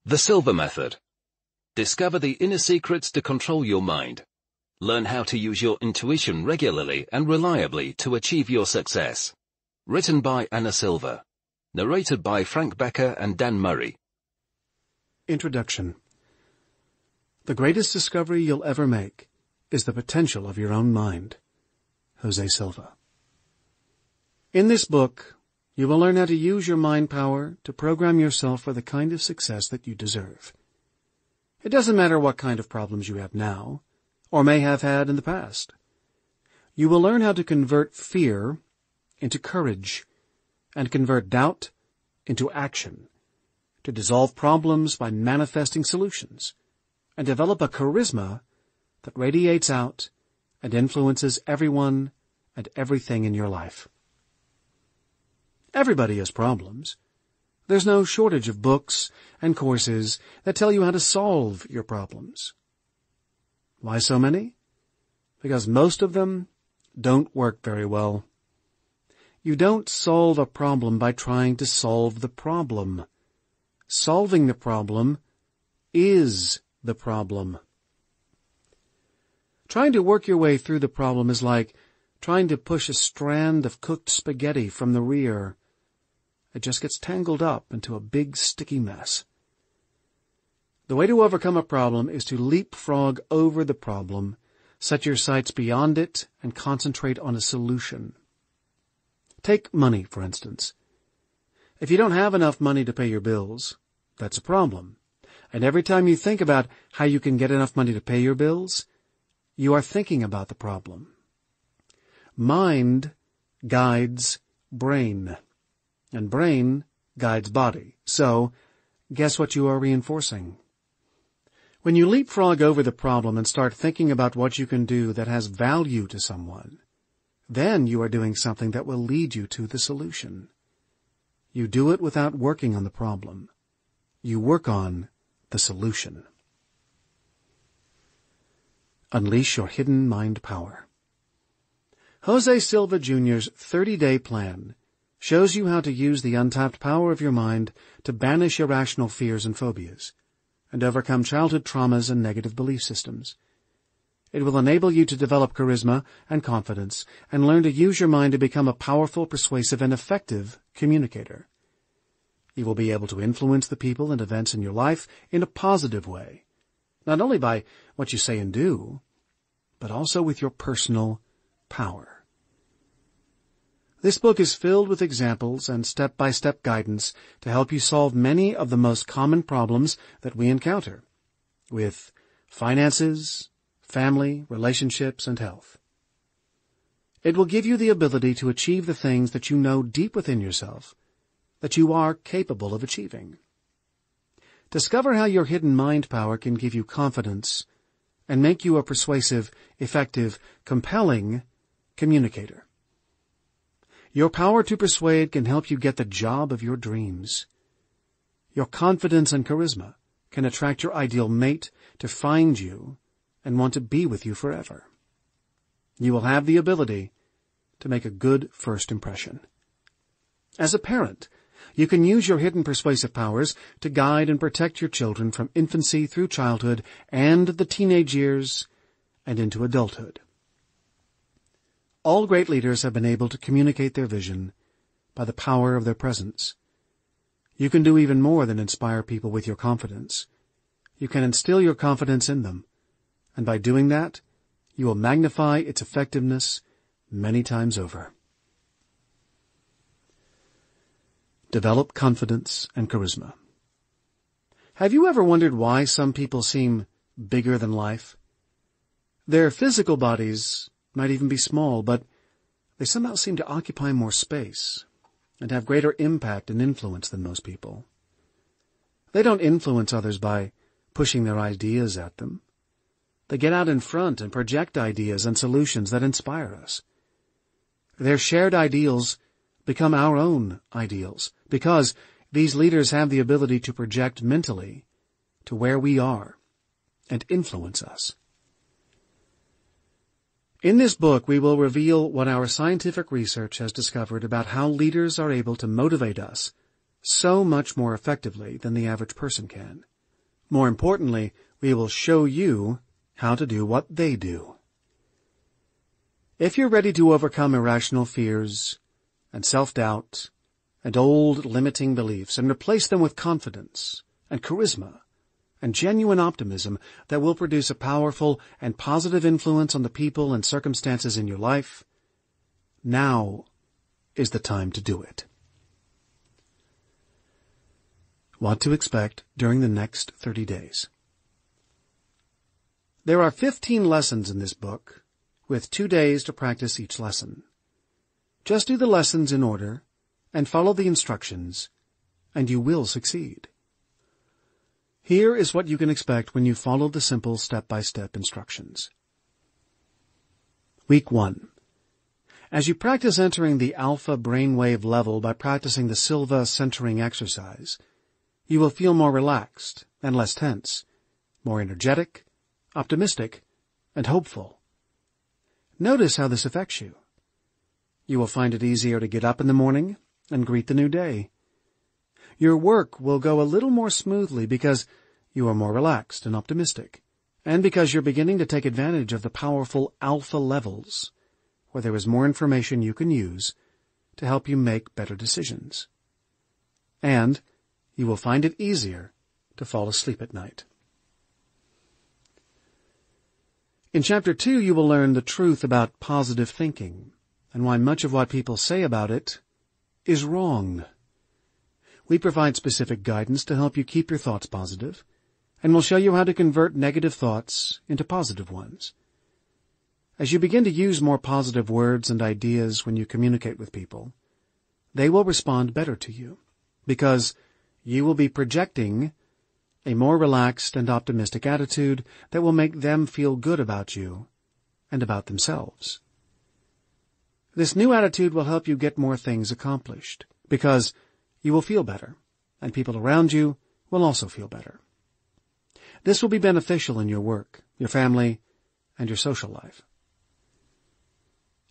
The Silva Method. Discover the inner secrets to control your mind. Learn how to use your intuition regularly and reliably to achieve your success. Written by Anna Silva. Narrated by Frank Becker and Dan Murray. Introduction. The greatest discovery you'll ever make is the potential of your own mind. Jose Silva. In this book, you will learn how to use your mind power to program yourself for the kind of success that you deserve. It doesn't matter what kind of problems you have now, or may have had in the past. You will learn how to convert fear into courage, and convert doubt into action, to dissolve problems by manifesting solutions, and develop a charisma that radiates out and influences everyone and everything in your life. Everybody has problems. There's no shortage of books and courses that tell you how to solve your problems. Why so many? Because most of them don't work very well. You don't solve a problem by trying to solve the problem. Solving the problem is the problem. Trying to work your way through the problem is like trying to push a strand of cooked spaghetti from the rear. It just gets tangled up into a big sticky mess. The way to overcome a problem is to leapfrog over the problem, set your sights beyond it, and concentrate on a solution. Take money, for instance. If you don't have enough money to pay your bills, that's a problem. And every time you think about how you can get enough money to pay your bills, you are thinking about the problem. Mind guides brain, and brain guides body. So, guess what you are reinforcing? When you leapfrog over the problem and start thinking about what you can do that has value to someone, then you are doing something that will lead you to the solution. You do it without working on the problem. You work on the solution. Unleash your hidden mind power. Jose Silva Jr.'s 30-day plan shows you how to use the untapped power of your mind to banish irrational fears and phobias, and overcome childhood traumas and negative belief systems. It will enable you to develop charisma and confidence, and learn to use your mind to become a powerful, persuasive, and effective communicator. You will be able to influence the people and events in your life in a positive way, not only by what you say and do, but also with your personal power. This book is filled with examples and step-by-step guidance to help you solve many of the most common problems that we encounter, with finances, family, relationships, and health. It will give you the ability to achieve the things that you know deep within yourself that you are capable of achieving. Discover how your hidden mind power can give you confidence and make you a persuasive, effective, compelling communicator. Your power to persuade can help you get the job of your dreams. Your confidence and charisma can attract your ideal mate to find you and want to be with you forever. You will have the ability to make a good first impression. As a parent, you can use your hidden persuasive powers to guide and protect your children from infancy through childhood and the teenage years and into adulthood. All great leaders have been able to communicate their vision by the power of their presence. You can do even more than inspire people with your confidence. You can instill your confidence in them, and by doing that, you will magnify its effectiveness many times over. Develop confidence and charisma. Have you ever wondered why some people seem bigger than life? Their physical bodies might even be small, but they somehow seem to occupy more space and have greater impact and influence than most people. They don't influence others by pushing their ideas at them. They get out in front and project ideas and solutions that inspire us. Their shared ideals become our own ideals because these leaders have the ability to project mentally to where we are and influence us. In this book, we will reveal what our scientific research has discovered about how leaders are able to motivate us so much more effectively than the average person can. More importantly, we will show you how to do what they do. If you're ready to overcome irrational fears and self-doubt and old limiting beliefs and replace them with confidence and charisma and genuine optimism that will produce a powerful and positive influence on the people and circumstances in your life, now is the time to do it. What to expect during the next 30 days. There are 15 lessons in this book, with 2 days to practice each lesson. Just do the lessons in order and follow the instructions, and you will succeed. Here is what you can expect when you follow the simple step-by-step instructions. Week 1. As you practice entering the alpha brainwave level by practicing the Silva centering exercise, you will feel more relaxed and less tense, more energetic, optimistic, and hopeful. Notice how this affects you. You will find it easier to get up in the morning and greet the new day. Your work will go a little more smoothly because you are more relaxed and optimistic, and because you're beginning to take advantage of the powerful alpha levels, where there is more information you can use to help you make better decisions. And you will find it easier to fall asleep at night. In Chapter 2, you will learn the truth about positive thinking and why much of what people say about it is wrong. We provide specific guidance to help you keep your thoughts positive, and we'll show you how to convert negative thoughts into positive ones. As you begin to use more positive words and ideas when you communicate with people, they will respond better to you, because you will be projecting a more relaxed and optimistic attitude that will make them feel good about you and about themselves. This new attitude will help you get more things accomplished, because you will feel better, and people around you will also feel better. This will be beneficial in your work, your family, and your social life.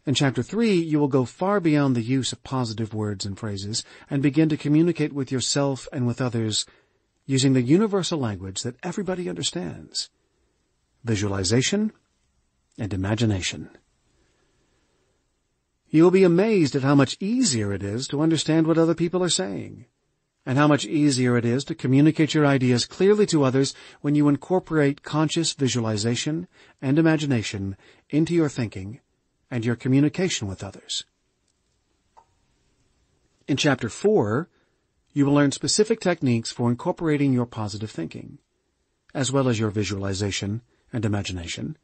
In Chapter 3, you will go far beyond the use of positive words and phrases and begin to communicate with yourself and with others using the universal language that everybody understands: visualization and imagination. You will be amazed at how much easier it is to understand what other people are saying, and how much easier it is to communicate your ideas clearly to others when you incorporate conscious visualization and imagination into your thinking and your communication with others. In Chapter 4, you will learn specific techniques for incorporating your positive thinking, as well as your visualization and imagination,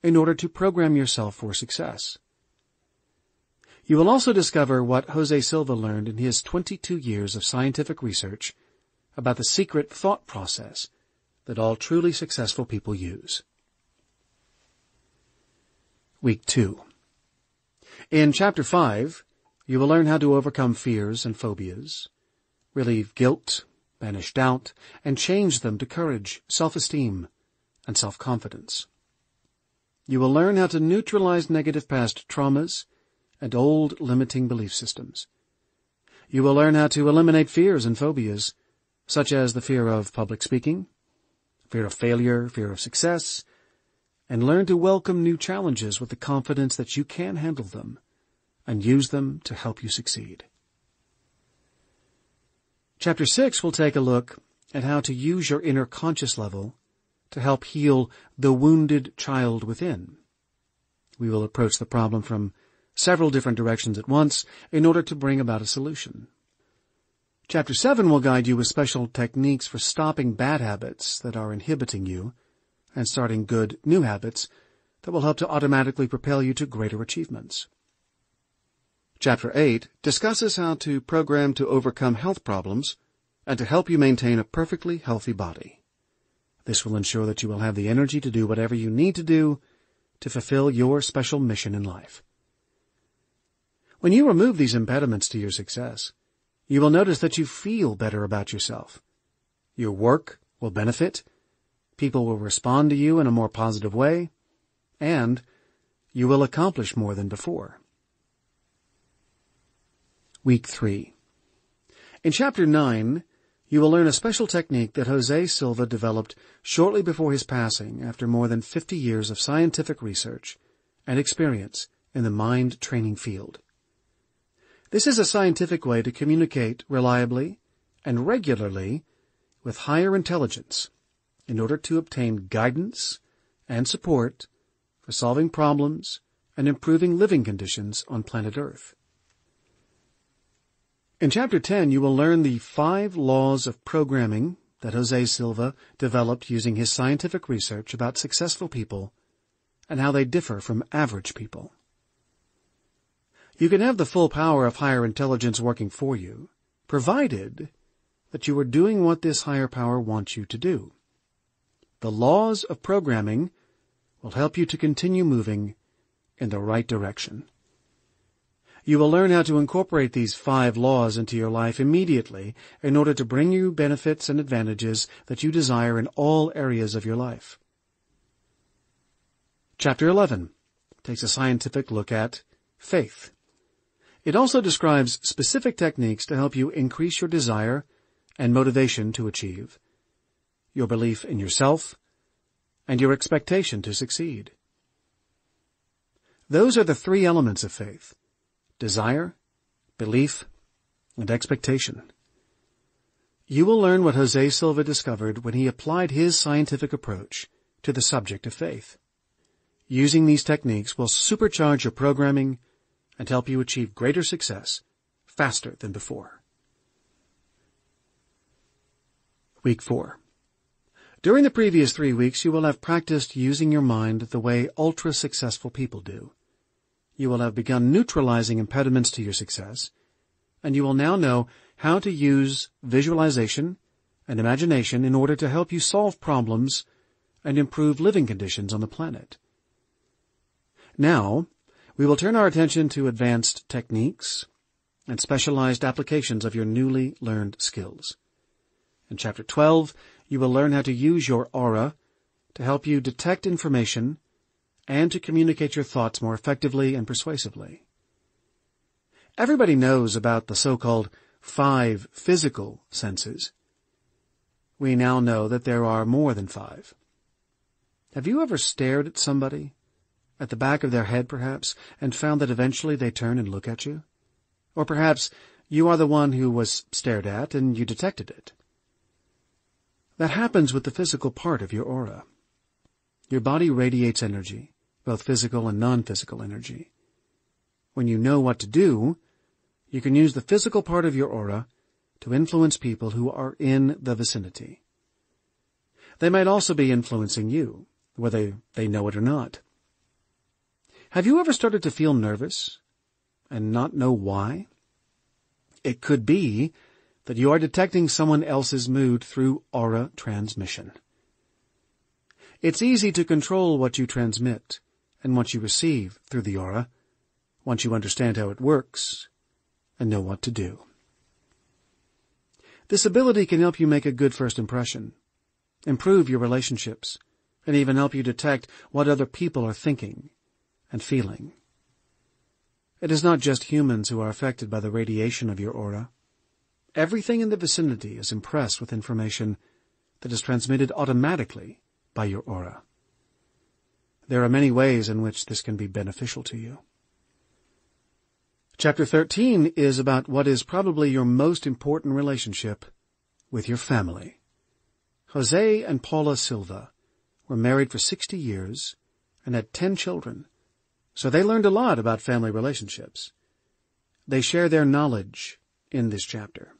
in order to program yourself for success. You will also discover what Jose Silva learned in his 22 years of scientific research about the secret thought process that all truly successful people use. Week 2. In Chapter 5, you will learn how to overcome fears and phobias, relieve guilt, banish doubt, and change them to courage, self-esteem, and self-confidence. You will learn how to neutralize negative past traumas and old limiting belief systems. You will learn how to eliminate fears and phobias, such as the fear of public speaking, fear of failure, fear of success, and learn to welcome new challenges with the confidence that you can handle them and use them to help you succeed. Chapter 6 will take a look at how to use your inner conscious level to help heal the wounded child within. We will approach the problem from several different directions at once in order to bring about a solution. Chapter 7 will guide you with special techniques for stopping bad habits that are inhibiting you and starting good new habits that will help to automatically propel you to greater achievements. Chapter 8 discusses how to program to overcome health problems and to help you maintain a perfectly healthy body. This will ensure that you will have the energy to do whatever you need to do to fulfill your special mission in life. When you remove these impediments to your success, you will notice that you feel better about yourself. Your work will benefit, people will respond to you in a more positive way, and you will accomplish more than before. Week 3. In Chapter 9, You will learn a special technique that Jose Silva developed shortly before his passing after more than 50 years of scientific research and experience in the mind training field. This is a scientific way to communicate reliably and regularly with higher intelligence in order to obtain guidance and support for solving problems and improving living conditions on planet Earth. In Chapter 10, you will learn the 5 laws of programming that Jose Silva developed using his scientific research about successful people and how they differ from average people. You can have the full power of higher intelligence working for you, provided that you are doing what this higher power wants you to do. The laws of programming will help you to continue moving in the right direction. You will learn how to incorporate these 5 laws into your life immediately in order to bring you benefits and advantages that you desire in all areas of your life. Chapter 11 takes a scientific look at faith. It also describes specific techniques to help you increase your desire and motivation to achieve, your belief in yourself, and your expectation to succeed. Those are the 3 elements of faith: desire, belief, and expectation. You will learn what Jose Silva discovered when he applied his scientific approach to the subject of faith. Using these techniques will supercharge your programming and help you achieve greater success faster than before. Week 4. During the previous 3 weeks, you will have practiced using your mind the way ultra-successful people do. You will have begun neutralizing impediments to your success, and you will now know how to use visualization and imagination in order to help you solve problems and improve living conditions on the planet. Now, we will turn our attention to advanced techniques and specialized applications of your newly learned skills. In Chapter 12, you will learn how to use your aura to help you detect information and to communicate your thoughts more effectively and persuasively. Everybody knows about the so-called 5 physical senses. We now know that there are more than 5. Have you ever stared at somebody, at the back of their head perhaps, and found that eventually they turn and look at you? Or perhaps you are the one who was stared at and you detected it. That happens with the physical part of your aura. Your body radiates energy, both physical and non-physical energy. When you know what to do, you can use the physical part of your aura to influence people who are in the vicinity. They might also be influencing you, whether they know it or not. Have you ever started to feel nervous and not know why? It could be that you are detecting someone else's mood through aura transmission. It's easy to control what you transmit and what you receive through the aura, once you understand how it works and know what to do. This ability can help you make a good first impression, improve your relationships, and even help you detect what other people are thinking and feeling. It is not just humans who are affected by the radiation of your aura. Everything in the vicinity is impressed with information that is transmitted automatically by your aura. There are many ways in which this can be beneficial to you. Chapter 13 is about what is probably your most important relationship with your family. Jose and Paula Silva were married for 60 years and had 10 children, so they learned a lot about family relationships. They share their knowledge in this chapter.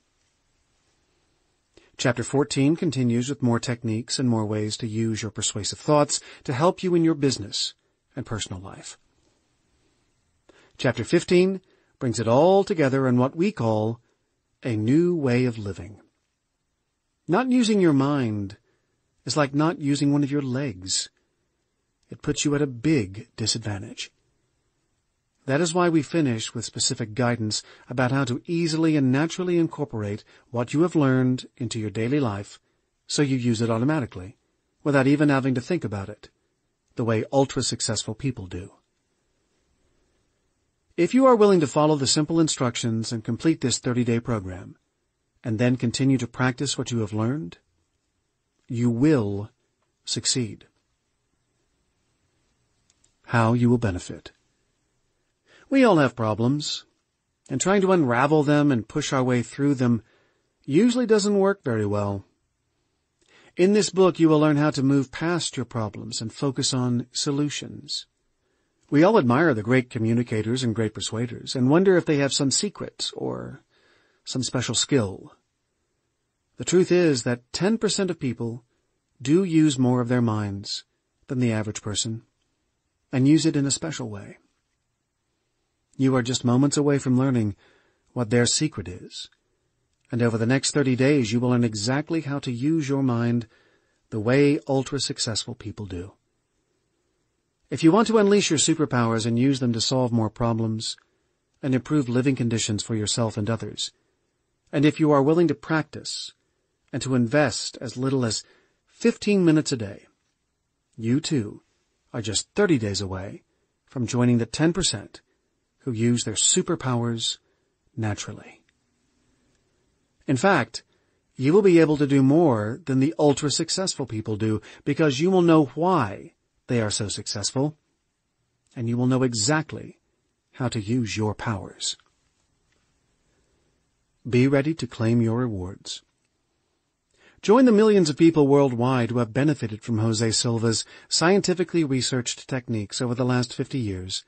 Chapter 14 continues with more techniques and more ways to use your persuasive thoughts to help you in your business and personal life. Chapter 15 brings it all together in what we call a new way of living. Not using your mind is like not using one of your legs. It puts you at a big disadvantage. That is why we finish with specific guidance about how to easily and naturally incorporate what you have learned into your daily life so you use it automatically, without even having to think about it, the way ultra-successful people do. If you are willing to follow the simple instructions and complete this 30-day program, and then continue to practice what you have learned, you will succeed. How you will benefit. We all have problems, and trying to unravel them and push our way through them usually doesn't work very well. In this book, you will learn how to move past your problems and focus on solutions. We all admire the great communicators and great persuaders and wonder if they have some secret or some special skill. The truth is that 10% of people do use more of their minds than the average person, and use it in a special way. You are just moments away from learning what their secret is, and over the next 30 days you will learn exactly how to use your mind the way ultra-successful people do. If you want to unleash your superpowers and use them to solve more problems and improve living conditions for yourself and others, and if you are willing to practice and to invest as little as 15 minutes a day, you too are just 30 days away from joining the 10% who use their superpowers naturally. In fact, you will be able to do more than the ultra-successful people do because you will know why they are so successful, and you will know exactly how to use your powers. Be ready to claim your rewards. Join the millions of people worldwide who have benefited from Jose Silva's scientifically researched techniques over the last 50 years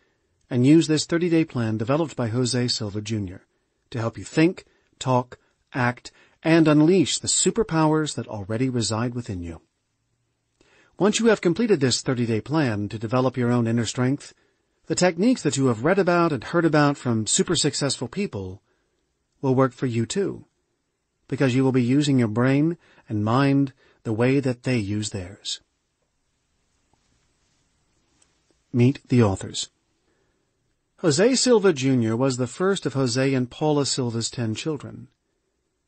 and use this 30-day plan developed by Jose Silva Jr. to help you think, talk, act, and unleash the superpowers that already reside within you. Once you have completed this 30-day plan to develop your own inner strength, the techniques that you have read about and heard about from super successful people will work for you too, because you will be using your brain and mind the way that they use theirs. Meet the authors. Jose Silva Jr. was the first of Jose and Paula Silva's 10 children.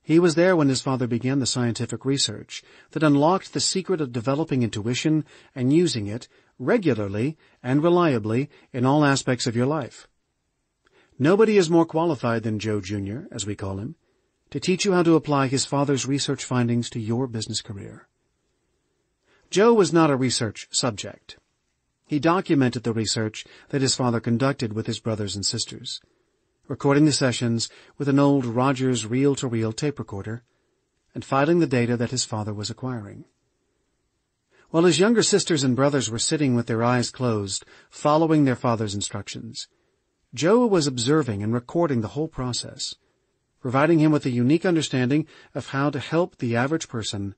He was there when his father began the scientific research that unlocked the secret of developing intuition and using it regularly and reliably in all aspects of your life. Nobody is more qualified than Joe Jr., as we call him, to teach you how to apply his father's research findings to your business career. Joe was not a research subject. He documented the research that his father conducted with his brothers and sisters, recording the sessions with an old Rogers reel-to-reel tape recorder and filing the data that his father was acquiring. While his younger sisters and brothers were sitting with their eyes closed, following their father's instructions, Joe was observing and recording the whole process, providing him with a unique understanding of how to help the average person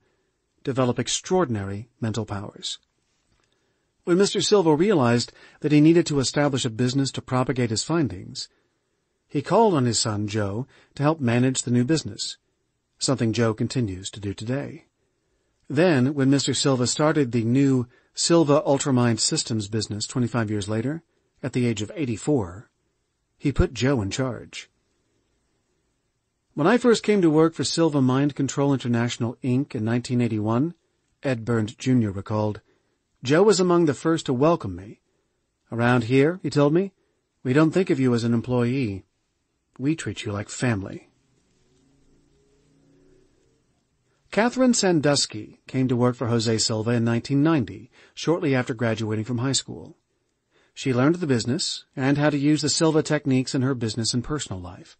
develop extraordinary mental powers. When Mr. Silva realized that he needed to establish a business to propagate his findings, he called on his son, Joe, to help manage the new business, something Joe continues to do today. Then, when Mr. Silva started the new Silva Ultramind Systems business 25 years later, at the age of 84, he put Joe in charge. When I first came to work for Silva Mind Control International, Inc. in 1981, Ed Burns Jr. recalled, Joe was among the first to welcome me. Around here, he told me, we don't think of you as an employee. We treat you like family. Catherine Sandusky came to work for Jose Silva in 1990, shortly after graduating from high school. She learned the business and how to use the Silva techniques in her business and personal life.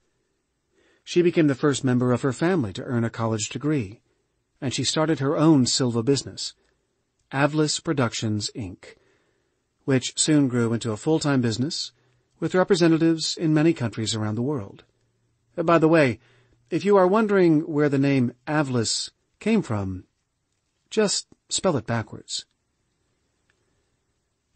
She became the first member of her family to earn a college degree, and she started her own Silva business, Avlis Productions, Inc., which soon grew into a full-time business with representatives in many countries around the world. By the way, if you are wondering where the name Avlis came from, just spell it backwards.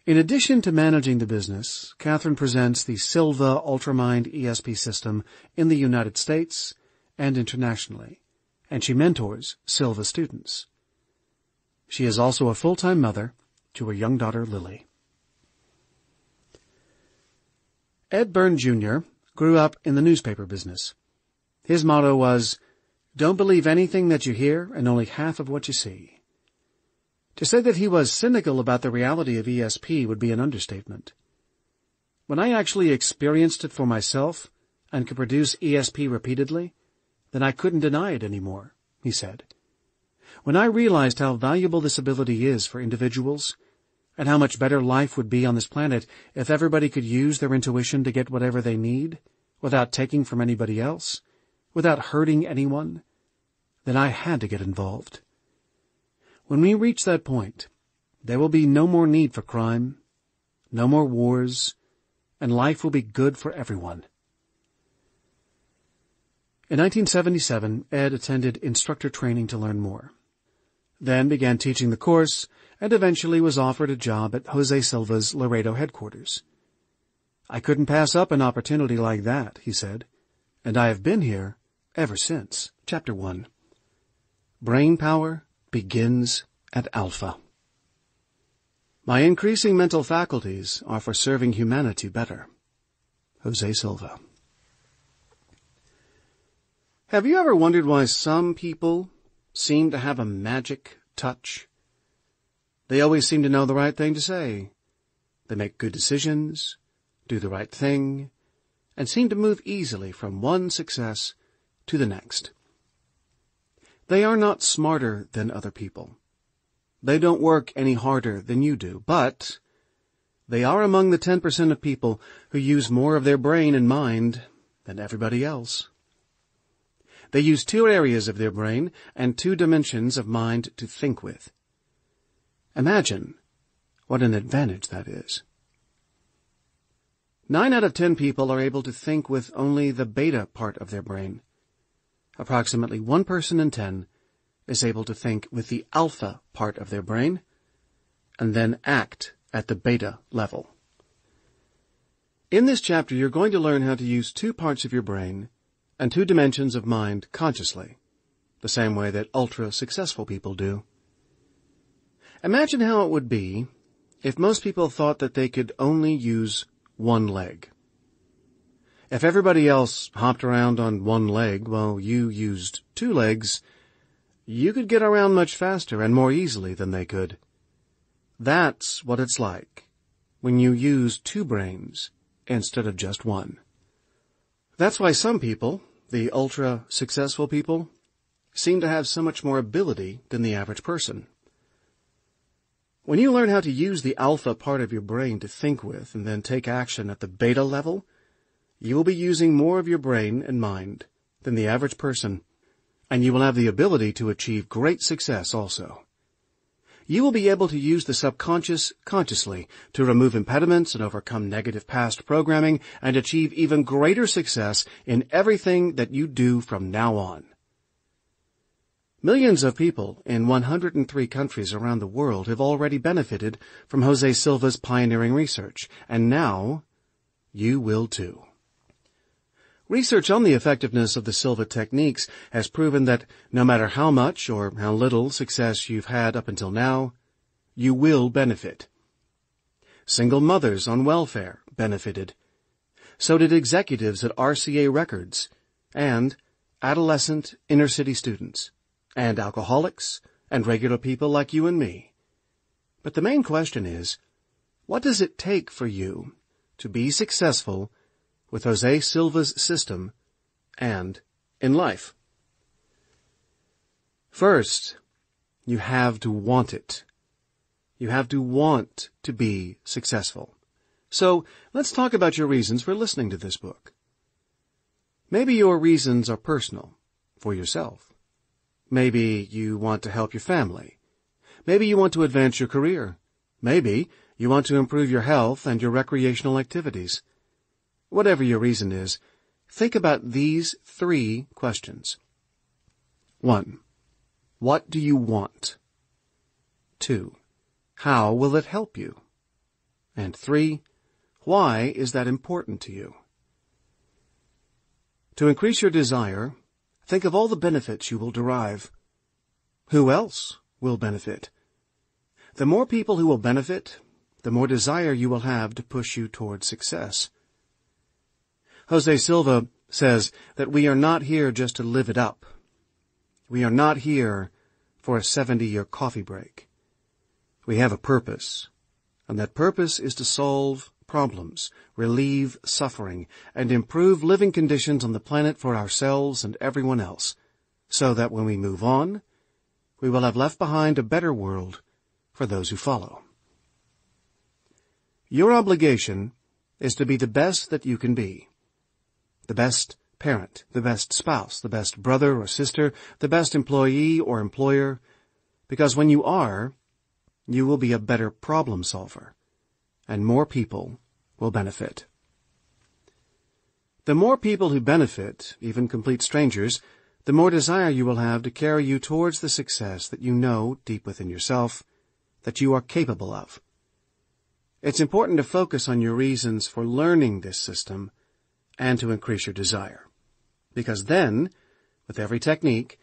In addition to managing the business, Catherine presents the Silva Ultramind ESP system in the United States and internationally, and she mentors Silva students. She is also a full-time mother to her young daughter, Lily. Ed Burns Jr. grew up in the newspaper business. His motto was, "Don't believe anything that you hear and only half of what you see." To say that he was cynical about the reality of ESP would be an understatement. When I actually experienced it for myself and could produce ESP repeatedly, then I couldn't deny it anymore, he said. When I realized how valuable this ability is for individuals, and how much better life would be on this planet if everybody could use their intuition to get whatever they need, without taking from anybody else, without hurting anyone, then I had to get involved. When we reach that point, there will be no more need for crime, no more wars, and life will be good for everyone. In 1977, Ed attended instructor training to learn more, then began teaching the course, and eventually was offered a job at Jose Silva's Laredo headquarters. I couldn't pass up an opportunity like that, he said, and I have been here ever since. Chapter 1. Brain power begins at Alpha. My increasing mental faculties are for serving humanity better. Jose Silva. Have you ever wondered why some people seem to have a magic touch? They always seem to know the right thing to say. They make good decisions, do the right thing, and seem to move easily from one success to the next. They are not smarter than other people. They don't work any harder than you do, but they are among the 10% of people who use more of their brain and mind than everybody else. They use 2 areas of their brain and 2 dimensions of mind to think with. Imagine what an advantage that is. 9 out of 10 people are able to think with only the beta part of their brain. Approximately 1 person in 10 is able to think with the alpha part of their brain, and then act at the beta level. In this chapter, you're going to learn how to use 2 parts of your brain and 2 dimensions of mind consciously, the same way that ultra-successful people do. Imagine how it would be if most people thought that they could only use 1 leg. If everybody else hopped around on 1 leg while you used 2 legs, you could get around much faster and more easily than they could. That's what it's like when you use 2 brains instead of just 1. That's why some people, the ultra-successful people, seem to have so much more ability than the average person. When you learn how to use the alpha part of your brain to think with and then take action at the beta level, you will be using more of your brain and mind than the average person, and you will have the ability to achieve great success also. You will be able to use the subconscious consciously to remove impediments and overcome negative past programming and achieve even greater success in everything that you do from now on. Millions of people in 103 countries around the world have already benefited from Jose Silva's pioneering research, and now you will too. Research on the effectiveness of the Silva techniques has proven that no matter how much or how little success you've had up until now, you will benefit. Single mothers on welfare benefited. So did executives at RCA Records, and adolescent inner-city students, and alcoholics, and regular people like you and me. But the main question is, what does it take for you to be successful with Jose Silva's system and in life? First, you have to want it. You have to want to be successful. So, let's talk about your reasons for listening to this book. Maybe your reasons are personal, for yourself. Maybe you want to help your family. Maybe you want to advance your career. Maybe you want to improve your health and your recreational activities. Whatever your reason is, think about these 3 questions. 1. What do you want? 2. How will it help you? And 3. Why is that important to you? To increase your desire, think of all the benefits you will derive. Who else will benefit? The more people who will benefit, the more desire you will have to push you toward success. Jose Silva says that we are not here just to live it up. We are not here for a 70-year coffee break. We have a purpose, and that purpose is to solve problems, relieve suffering, and improve living conditions on the planet for ourselves and everyone else, so that when we move on, we will have left behind a better world for those who follow. Your obligation is to be the best that you can be. The best parent, the best spouse, the best brother or sister, the best employee or employer, because when you are, you will be a better problem solver, and more people will benefit. The more people who benefit, even complete strangers, the more desire you will have to carry you towards the success that you know deep within yourself that you are capable of. It's important to focus on your reasons for learning this system and to increase your desire, because then, with every technique,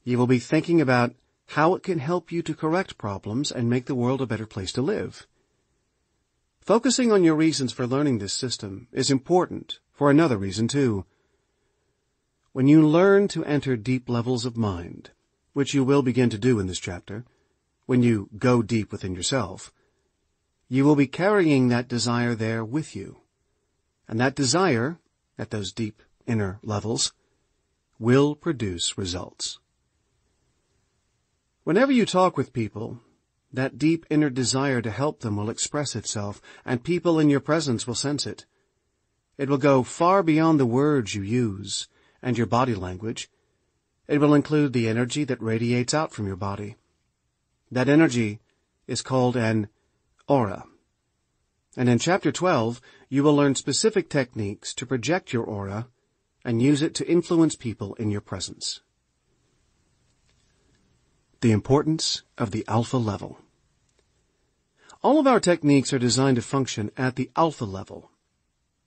you will be thinking about how it can help you to correct problems and make the world a better place to live. Focusing on your reasons for learning this system is important for another reason, too. When you learn to enter deep levels of mind, which you will begin to do in this chapter, when you go deep within yourself, you will be carrying that desire there with you. And that desire, at those deep inner levels, will produce results. Whenever you talk with people, that deep inner desire to help them will express itself, and people in your presence will sense it. It will go far beyond the words you use and your body language. It will include the energy that radiates out from your body. That energy is called an aura. And in Chapter 12, you will learn specific techniques to project your aura and use it to influence people in your presence. The importance of the alpha level. All of our techniques are designed to function at the alpha level.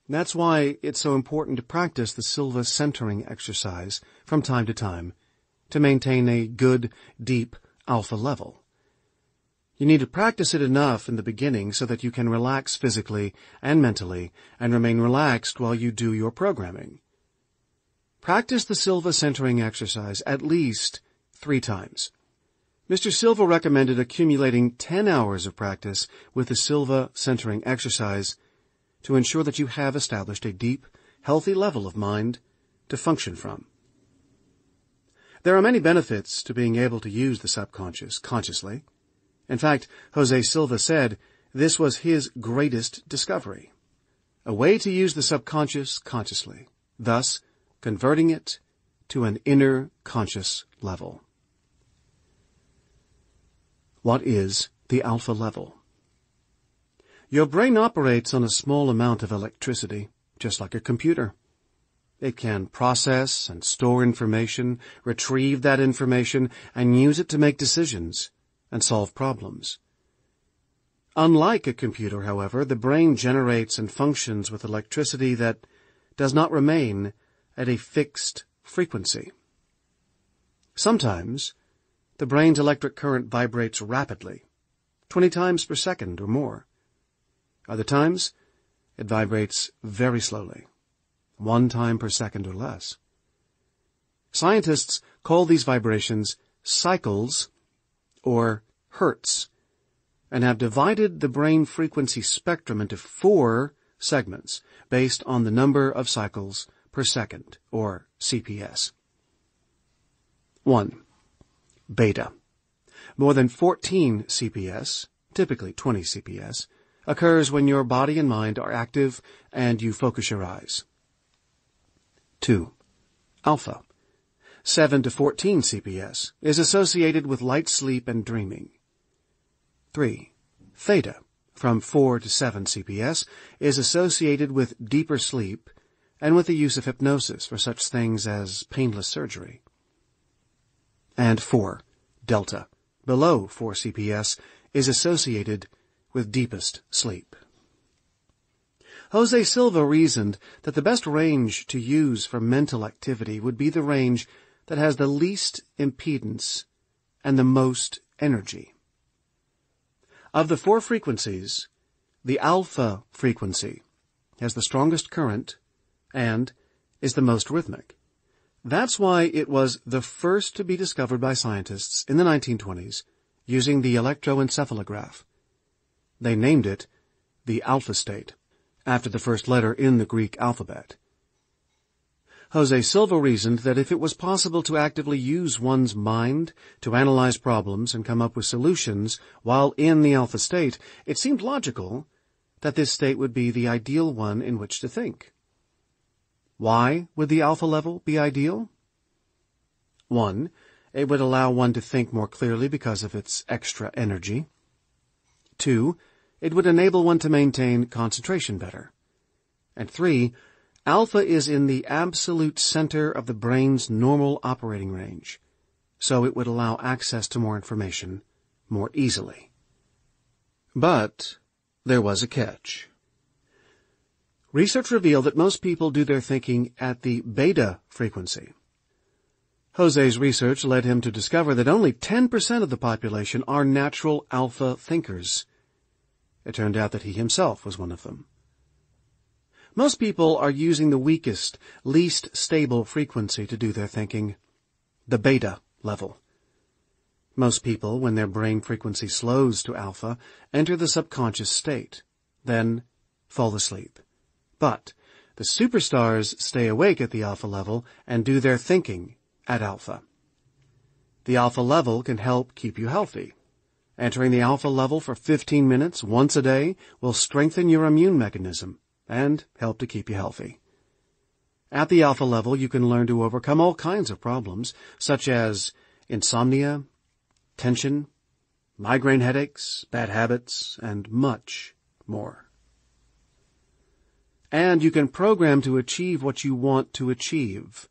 That's why it's so important to practice the Silva centering exercise from time to maintain a good, deep alpha level. You need to practice it enough in the beginning so that you can relax physically and mentally and remain relaxed while you do your programming. Practice the Silva centering exercise at least 3 times. Mr. Silva recommended accumulating 10 hours of practice with the Silva centering exercise to ensure that you have established a deep, healthy level of mind to function from. There are many benefits to being able to use the subconscious consciously. In fact, Jose Silva said this was his greatest discovery. A way to use the subconscious consciously, thus converting it to an inner conscious level. What is the alpha level? Your brain operates on a small amount of electricity, just like a computer. It can process and store information, retrieve that information, and use it to make decisions and solve problems. Unlike a computer, however, the brain generates and functions with electricity that does not remain at a fixed frequency. Sometimes, the brain's electric current vibrates rapidly, 20 times per second or more. Other times, it vibrates very slowly, 1 time per second or less. Scientists call these vibrations cycles or hertz, and have divided the brain frequency spectrum into 4 segments based on the number of cycles per second, or CPS. 1. Beta. More than 14 CPS, typically 20 CPS, occurs when your body and mind are active and you focus your eyes. 2. Alpha. 7 to 14 CPS is associated with light sleep and dreaming. 3. Theta, from 4 to 7 CPS, is associated with deeper sleep and with the use of hypnosis for such things as painless surgery. And 4. Delta, below 4 CPS, is associated with deepest sleep. Jose Silva reasoned that the best range to use for mental activity would be the range that has the least impedance and the most energy. Of the 4 frequencies, the alpha frequency has the strongest current and is the most rhythmic. That's why it was the first to be discovered by scientists in the 1920s using the electroencephalograph. They named it the alpha state. after the first letter in the Greek alphabet. Jose Silva reasoned that if it was possible to actively use one's mind to analyze problems and come up with solutions while in the alpha state, it seemed logical that this state would be the ideal one in which to think. Why would the alpha level be ideal? 1. It would allow one to think more clearly because of its extra energy. 2. It would enable one to maintain concentration better. And 3. Alpha is in the absolute center of the brain's normal operating range, so it would allow access to more information more easily. But there was a catch. Research revealed that most people do their thinking at the beta frequency. Jose's research led him to discover that only 10% of the population are natural alpha thinkers. It turned out that he himself was one of them. Most people are using the weakest, least stable frequency to do their thinking, the beta level. Most people, when their brain frequency slows to alpha, enter the subconscious state, then fall asleep. But the superstars stay awake at the alpha level and do their thinking at alpha. The alpha level can help keep you healthy. Entering the alpha level for 15 minutes once a day will strengthen your immune mechanism and help to keep you healthy. At the alpha level, you can learn to overcome all kinds of problems, such as insomnia, tension, migraine headaches, bad habits, and much more. And you can program to achieve what you want to achieve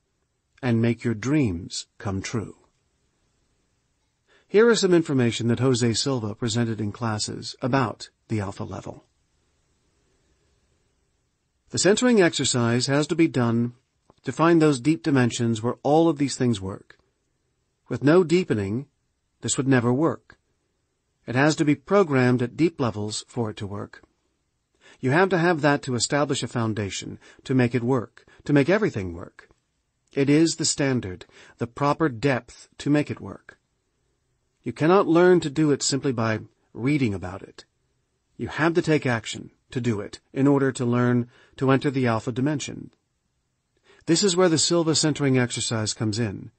and make your dreams come true. Here is some information that Jose Silva presented in classes about the alpha level. The centering exercise has to be done to find those deep dimensions where all of these things work. With no deepening, this would never work. It has to be programmed at deep levels for it to work. You have to have that to establish a foundation, to make it work, to make everything work. It is the standard, the proper depth to make it work. You cannot learn to do it simply by reading about it. You have to take action to do it in order to learn to enter the alpha dimension. This is where the Silva centering exercise comes in.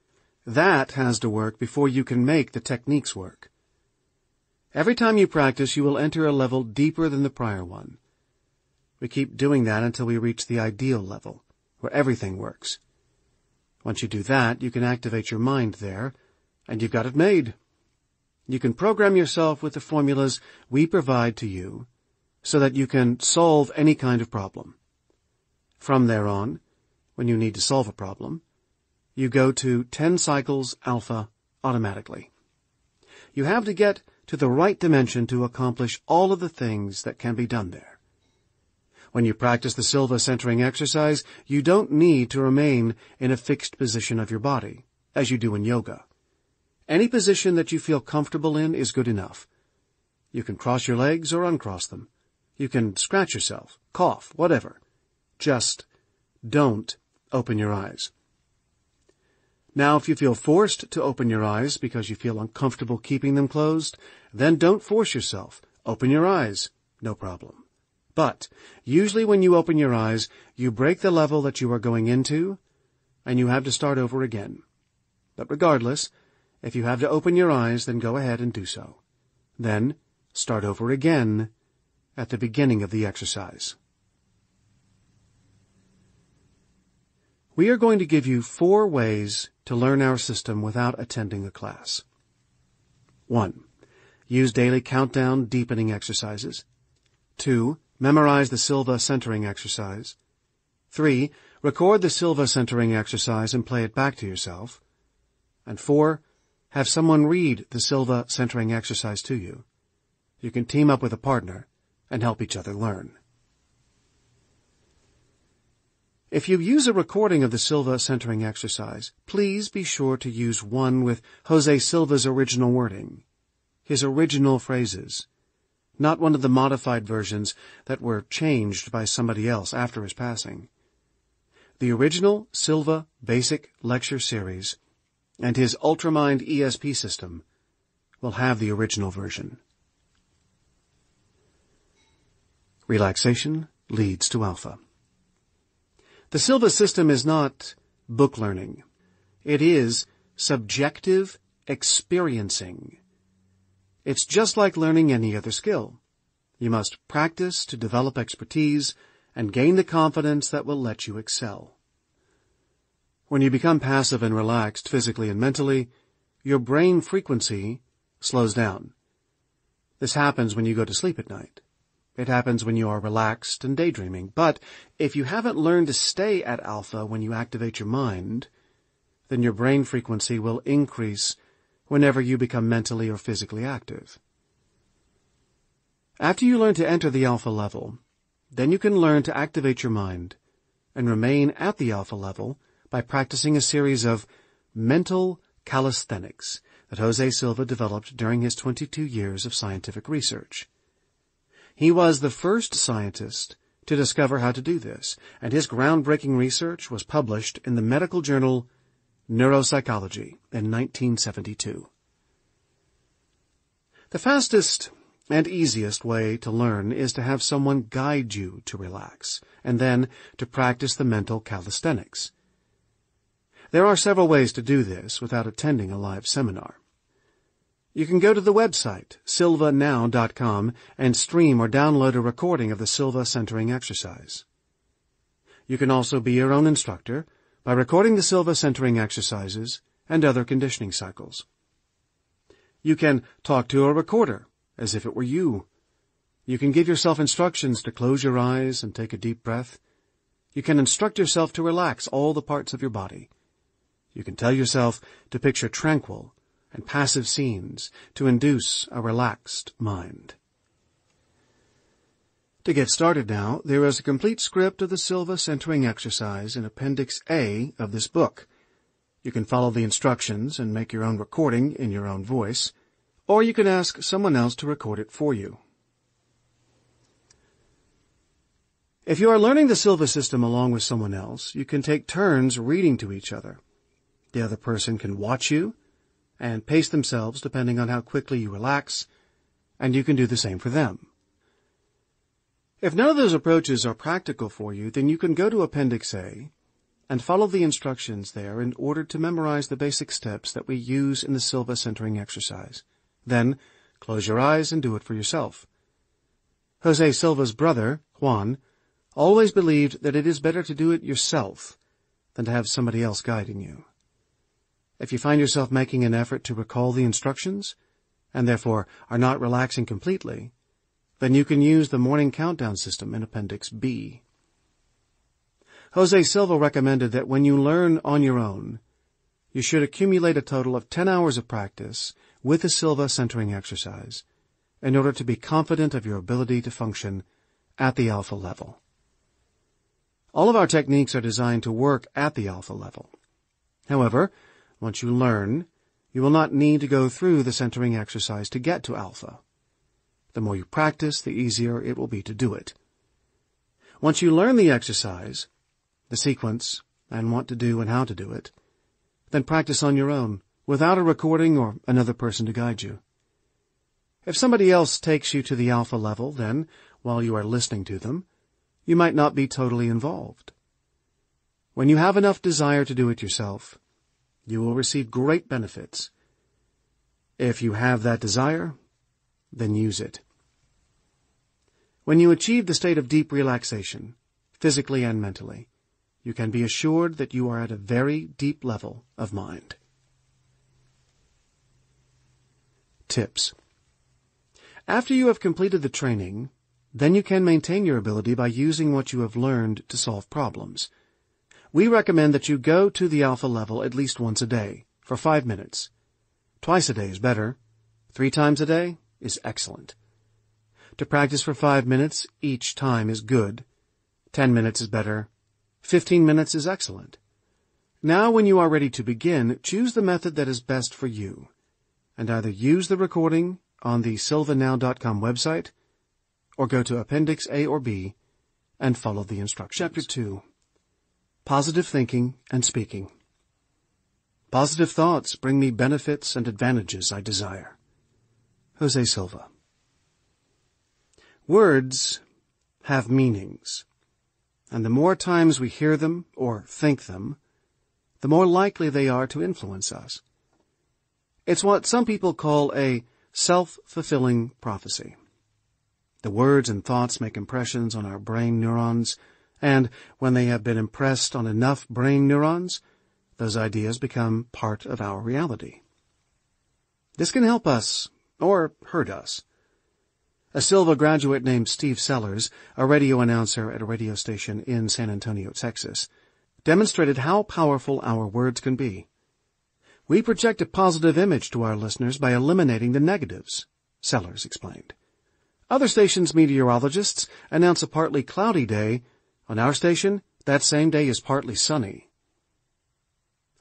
That has to work before you can make the techniques work. Every time you practice, you will enter a level deeper than the prior one. We keep doing that until we reach the ideal level, where everything works. Once you do that, you can activate your mind there, and you've got it made. You can program yourself with the formulas we provide to you so that you can solve any kind of problem. From there on, when you need to solve a problem, you go to 10 cycles alpha automatically. You have to get to the right dimension to accomplish all of the things that can be done there. When you practice the Silva centering exercise, you don't need to remain in a fixed position of your body, as you do in yoga. Any position that you feel comfortable in is good enough. You can cross your legs or uncross them. You can scratch yourself, cough, whatever. Just don't open your eyes. Now, if you feel forced to open your eyes because you feel uncomfortable keeping them closed, then don't force yourself. Open your eyes, no problem. But usually when you open your eyes, you break the level that you are going into, and you have to start over again. But regardless, if you have to open your eyes, then go ahead and do so. Then start over again at the beginning of the exercise. We are going to give you 4 ways to learn our system without attending a class. 1. Use daily countdown deepening exercises. 2. Memorize the Silva centering exercise. 3. Record the Silva centering exercise and play it back to yourself. And 4. Have someone read the Silva centering exercise to you. You can team up with a partner and help each other learn. If you use a recording of the Silva centering exercise, please be sure to use one with Jose Silva's original wording, his original phrases, not one of the modified versions that were changed by somebody else after his passing. The original Silva Basic Lecture Series and his Ultramind ESP system will have the original version. Relaxation leads to alpha. The Silva system is not book learning. It is subjective experiencing. It's just like learning any other skill. You must practice to develop expertise and gain the confidence that will let you excel. When you become passive and relaxed physically and mentally, your brain frequency slows down. This happens when you go to sleep at night. It happens when you are relaxed and daydreaming. But if you haven't learned to stay at alpha when you activate your mind, then your brain frequency will increase whenever you become mentally or physically active. After you learn to enter the alpha level, then you can learn to activate your mind and remain at the alpha level by practicing a series of mental calisthenics that Jose Silva developed during his 22 years of scientific research. He was the first scientist to discover how to do this, and his groundbreaking research was published in the medical journal Neuropsychology in 1972. The fastest and easiest way to learn is to have someone guide you to relax, and then to practice the mental calisthenics. There are several ways to do this without attending a live seminar. You can go to the website, silvanow.com, and stream or download a recording of the Silva centering exercise. You can also be your own instructor by recording the Silva centering exercises and other conditioning cycles. You can talk to a recorder as if it were you. You can give yourself instructions to close your eyes and take a deep breath. You can instruct yourself to relax all the parts of your body. You can tell yourself to picture tranquil and passive scenes to induce a relaxed mind. To get started now, there is a complete script of the Silva centering exercise in Appendix A of this book. You can follow the instructions and make your own recording in your own voice, or you can ask someone else to record it for you. If you are learning the Silva system along with someone else, you can take turns reading to each other. The other person can watch you and pace themselves depending on how quickly you relax, and you can do the same for them. If none of those approaches are practical for you, then you can go to Appendix A and follow the instructions there in order to memorize the basic steps that we use in the Silva centering exercise. Then, close your eyes and do it for yourself. Jose Silva's brother, Juan, always believed that it is better to do it yourself than to have somebody else guiding you. If you find yourself making an effort to recall the instructions, and therefore are not relaxing completely, then you can use the morning countdown system in Appendix B. Jose Silva recommended that when you learn on your own, you should accumulate a total of 10 hours of practice with the Silva centering exercise in order to be confident of your ability to function at the alpha level. All of our techniques are designed to work at the alpha level. However, once you learn, you will not need to go through the centering exercise to get to alpha. The more you practice, the easier it will be to do it. Once you learn the exercise, the sequence, and what to do and how to do it, then practice on your own, without a recording or another person to guide you. If somebody else takes you to the alpha level, then, while you are listening to them, you might not be totally involved. When you have enough desire to do it yourself, you will receive great benefits. If you have that desire, then use it. When you achieve the state of deep relaxation, physically and mentally, you can be assured that you are at a very deep level of mind. Tips. After you have completed the training, then you can maintain your ability by using what you have learned to solve problems. We recommend that you go to the alpha level at least once a day, for 5 minutes. Twice a day is better. 3 times a day is excellent. To practice for 5 minutes each time is good. 10 minutes is better. 15 minutes is excellent. Now, when you are ready to begin, choose the method that is best for you, and either use the recording on the silvanow.com website, or go to Appendix A or B and follow the instructions. Chapter 2. Positive Thinking and Speaking. Positive thoughts bring me benefits and advantages I desire. Jose Silva. Words have meanings, and the more times we hear them or think them, the more likely they are to influence us. It's what some people call a self-fulfilling prophecy. The words and thoughts make impressions on our brain neurons, and when they have been impressed on enough brain neurons, those ideas become part of our reality. This can help us, or hurt us. A Silva graduate named Steve Sellers, a radio announcer at a radio station in San Antonio, Texas, demonstrated how powerful our words can be. We project a positive image to our listeners by eliminating the negatives, Sellers explained. Other stations' meteorologists announce a partly cloudy day. On our station, that same day is partly sunny.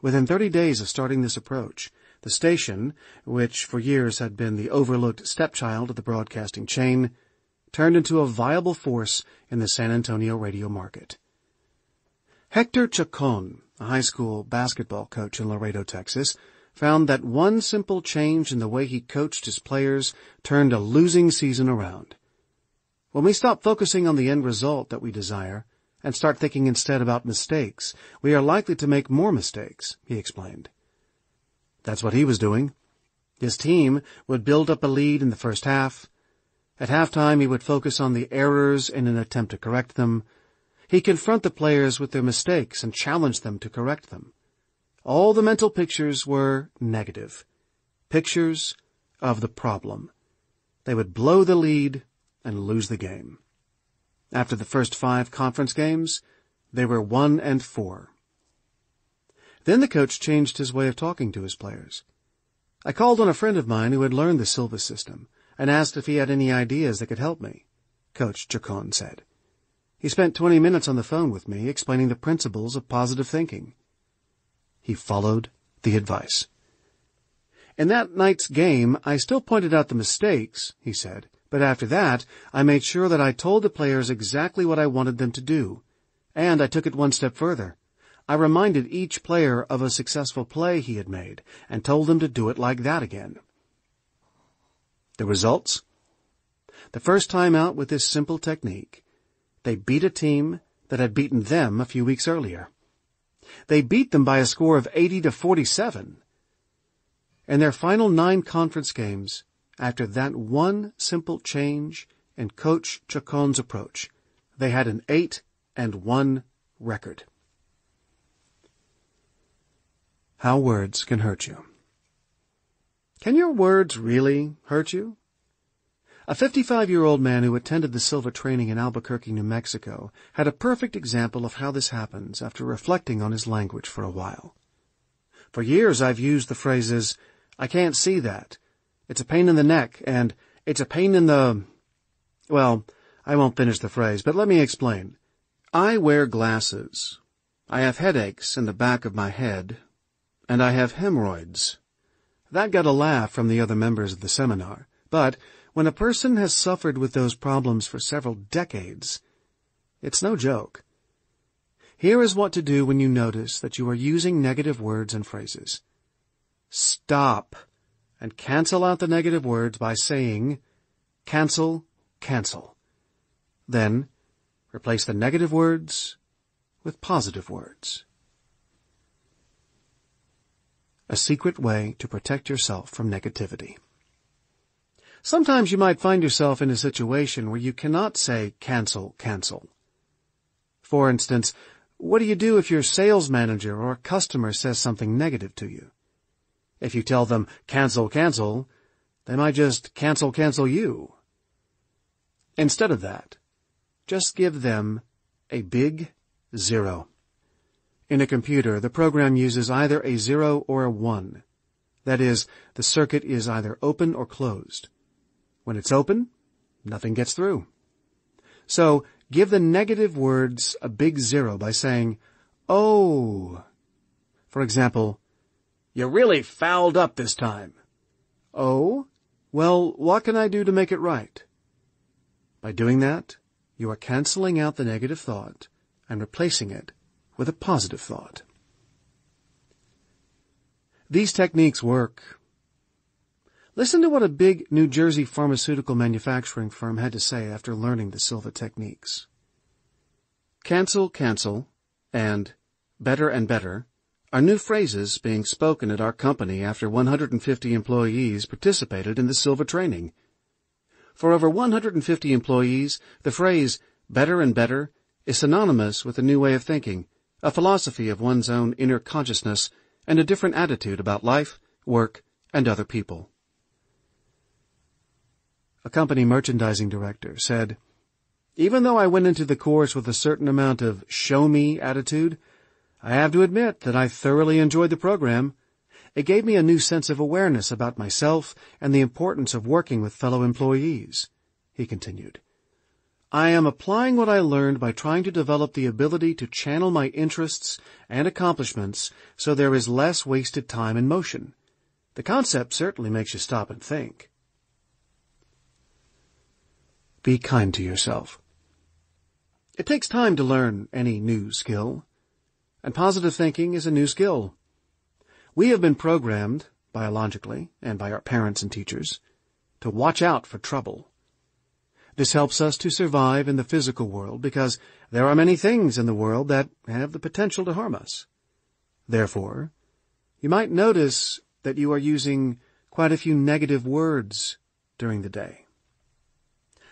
Within 30 days of starting this approach, the station, which for years had been the overlooked stepchild of the broadcasting chain, turned into a viable force in the San Antonio radio market. Hector Chacon, a high school basketball coach in Laredo, Texas, found that one simple change in the way he coached his players turned a losing season around. When we stop focusing on the end result that we desire and start thinking instead about mistakes, we are likely to make more mistakes, he explained. That's what he was doing. His team would build up a lead in the first half. At halftime, he would focus on the errors in an attempt to correct them. He'd confront the players with their mistakes and challenge them to correct them. All the mental pictures were negative. Pictures of the problem. They would blow the lead and lose the game. After the first 5 conference games, they were 1-4. Then the coach changed his way of talking to his players. I called on a friend of mine who had learned the Silva system and asked if he had any ideas that could help me, Coach Chacon said. He spent 20 minutes on the phone with me explaining the principles of positive thinking. He followed the advice. In that night's game, I still pointed out the mistakes, he said, but after that, I made sure that I told the players exactly what I wanted them to do. And I took it one step further. I reminded each player of a successful play he had made and told them to do it like that again. The results? The first time out with this simple technique, they beat a team that had beaten them a few weeks earlier. They beat them by a score of 80-47. In their final 9 conference games, after that one simple change in Coach Chacon's approach, they had an 8-1 record. How words can hurt you. Can your words really hurt you? A 55-year-old man who attended the Silva training in Albuquerque, New Mexico, had a perfect example of how this happens after reflecting on his language for a while. For years I've used the phrases, I can't see that, it's a pain in the neck, and it's a pain in the... Well, I won't finish the phrase, but let me explain. I wear glasses. I have headaches in the back of my head, and I have hemorrhoids. That got a laugh from the other members of the seminar, but when a person has suffered with those problems for several decades, it's no joke. Here is what to do when you notice that you are using negative words and phrases. Stop and cancel out the negative words by saying, cancel, cancel. Then, replace the negative words with positive words. A secret way to protect yourself from negativity. Sometimes you might find yourself in a situation where you cannot say cancel, cancel. For instance, what do you do if your sales manager or customer says something negative to you? If you tell them cancel, cancel, they might just cancel, cancel you. Instead of that, just give them a big 0. In a computer, the program uses either a 0 or a 1. That is, the circuit is either open or closed. When it's open, nothing gets through. So, give the negative words a big 0 by saying, oh. For example, you really fouled up this time. Oh? Well, what can I do to make it right? By doing that, you are canceling out the negative thought and replacing it with a positive thought. These techniques work. Listen to what a big New Jersey pharmaceutical manufacturing firm had to say after learning the Silva techniques. Cancel, cancel, and better are new phrases being spoken at our company after 150 employees participated in the Silva training. For over 150 employees, the phrase better and better is synonymous with a new way of thinking, a philosophy of one's own inner consciousness, and a different attitude about life, work, and other people. A company merchandising director said, "Even though I went into the course with a certain amount of show-me attitude, I have to admit that I thoroughly enjoyed the program. It gave me a new sense of awareness about myself and the importance of working with fellow employees." He continued, "I am applying what I learned by trying to develop the ability to channel my interests and accomplishments so there is less wasted time and motion. The concept certainly makes you stop and think." Be kind to yourself. It takes time to learn any new skill, and positive thinking is a new skill. We have been programmed, biologically and by our parents and teachers, to watch out for trouble. This helps us to survive in the physical world because there are many things in the world that have the potential to harm us. Therefore, you might notice that you are using quite a few negative words during the day.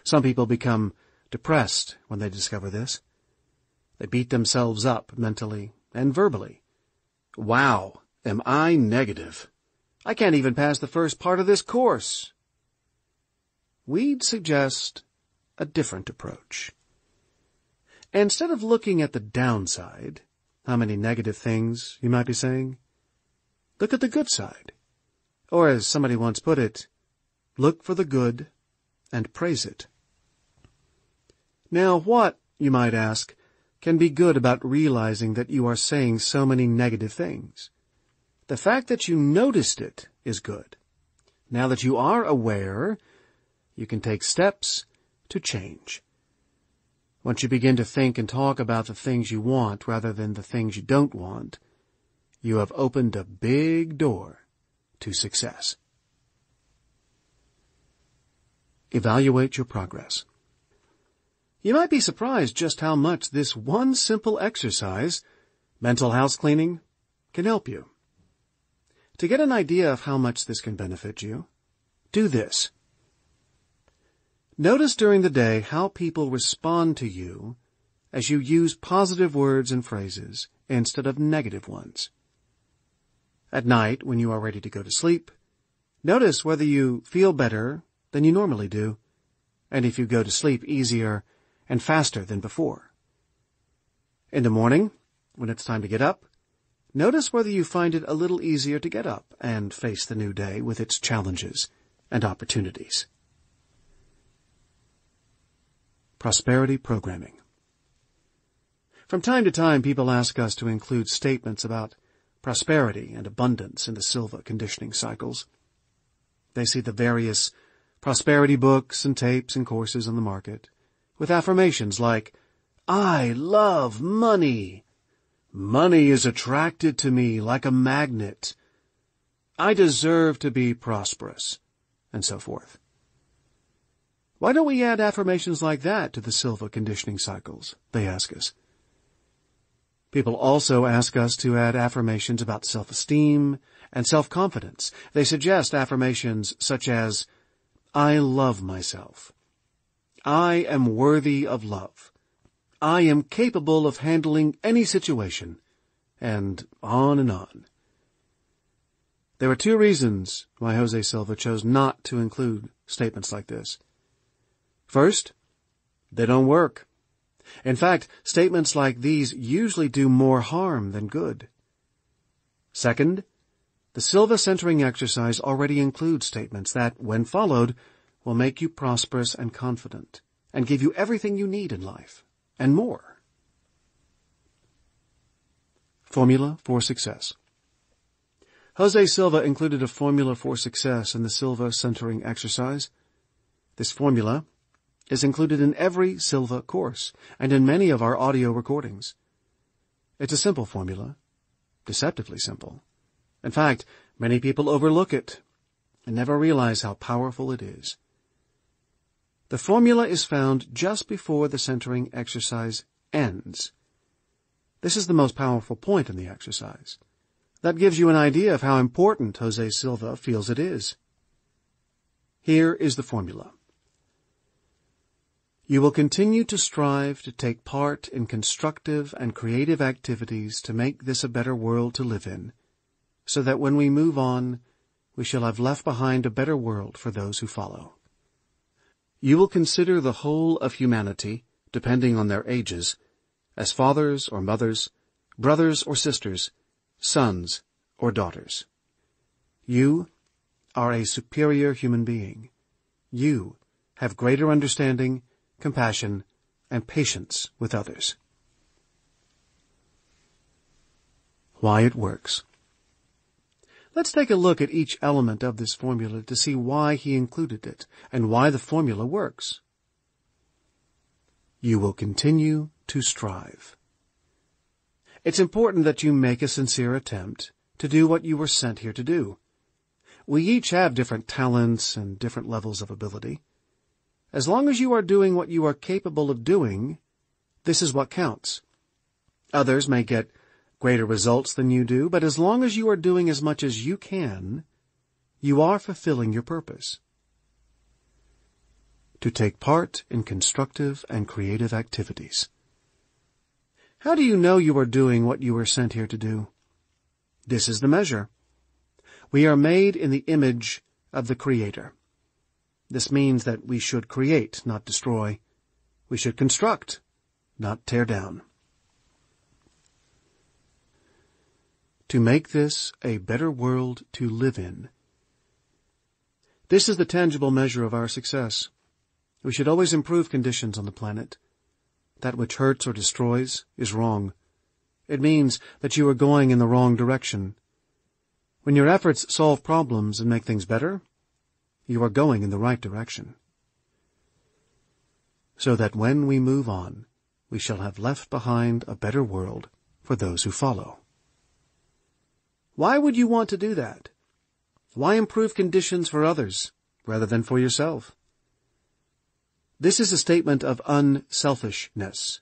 Some people become depressed when they discover this. They beat themselves up mentally and verbally. "Wow, am I negative? I can't even pass the first part of this course." We'd suggest a different approach. Instead of looking at the downside, how many negative things you might be saying, look at the good side. Or as somebody once put it, look for the good and praise it. Now what, you might ask, can be good about realizing that you are saying so many negative things? The fact that you noticed it is good. Now that you are aware, you can take steps to change. Once you begin to think and talk about the things you want rather than the things you don't want, you have opened a big door to success. Evaluate your progress. You might be surprised just how much this one simple exercise, mental house cleaning, can help you. To get an idea of how much this can benefit you, do this. Notice during the day how people respond to you as you use positive words and phrases instead of negative ones. At night, when you are ready to go to sleep, notice whether you feel better than you normally do, and if you go to sleep easier and faster than before. In the morning, when it's time to get up, notice whether you find it a little easier to get up and face the new day with its challenges and opportunities. Prosperity programming. From time to time, people ask us to include statements about prosperity and abundance in the Silva conditioning cycles. They see the various prosperity books and tapes and courses on the market, with affirmations like, "I love money. Money is attracted to me like a magnet. I deserve to be prosperous," and so forth. Why don't we add affirmations like that to the Silva conditioning cycles, they ask us. People also ask us to add affirmations about self-esteem and self-confidence. They suggest affirmations such as, "I love myself. I am worthy of love. I am capable of handling any situation," and on and on. There are two reasons why Jose Silva chose not to include statements like this. First, they don't work. In fact, statements like these usually do more harm than good. Second, the Silva centering exercise already includes statements that, when followed, will make you prosperous and confident, and give you everything you need in life, and more. Formula for Success. Jose Silva included a formula for success in the Silva centering exercise. This formula is included in every Silva course and in many of our audio recordings. It's a simple formula, deceptively simple. In fact, many people overlook it. and never realize how powerful it is. The formula is found just before the centering exercise ends. This is the most powerful point in the exercise. That gives you an idea of how important Jose Silva feels it is. Here is the formula. You will continue to strive to take part in constructive and creative activities to make this a better world to live in, so that when we move on, we shall have left behind a better world for those who follow. You will consider the whole of humanity, depending on their ages, as fathers or mothers, brothers or sisters, sons or daughters. You are a superior human being. You have greater understanding, compassion, and patience with others. Why it works. Let's take a look at each element of this formula to see why he included it and why the formula works. You will continue to strive. It's important that you make a sincere attempt to do what you were sent here to do. We each have different talents and different levels of ability. As long as you are doing what you are capable of doing, this is what counts. Others may get greater results than you do, but as long as you are doing as much as you can, you are fulfilling your purpose. To take part in constructive and creative activities. How do you know you are doing what you were sent here to do? This is the measure. We are made in the image of the Creator. This means that we should create, not destroy. We should construct, not tear down. To make this a better world to live in. This is the tangible measure of our success. We should always improve conditions on the planet. That which hurts or destroys is wrong. It means that you are going in the wrong direction. When your efforts solve problems and make things better, you are going in the right direction. So that when we move on, we shall have left behind a better world for those who follow. Why would you want to do that? Why improve conditions for others rather than for yourself? This is a statement of unselfishness,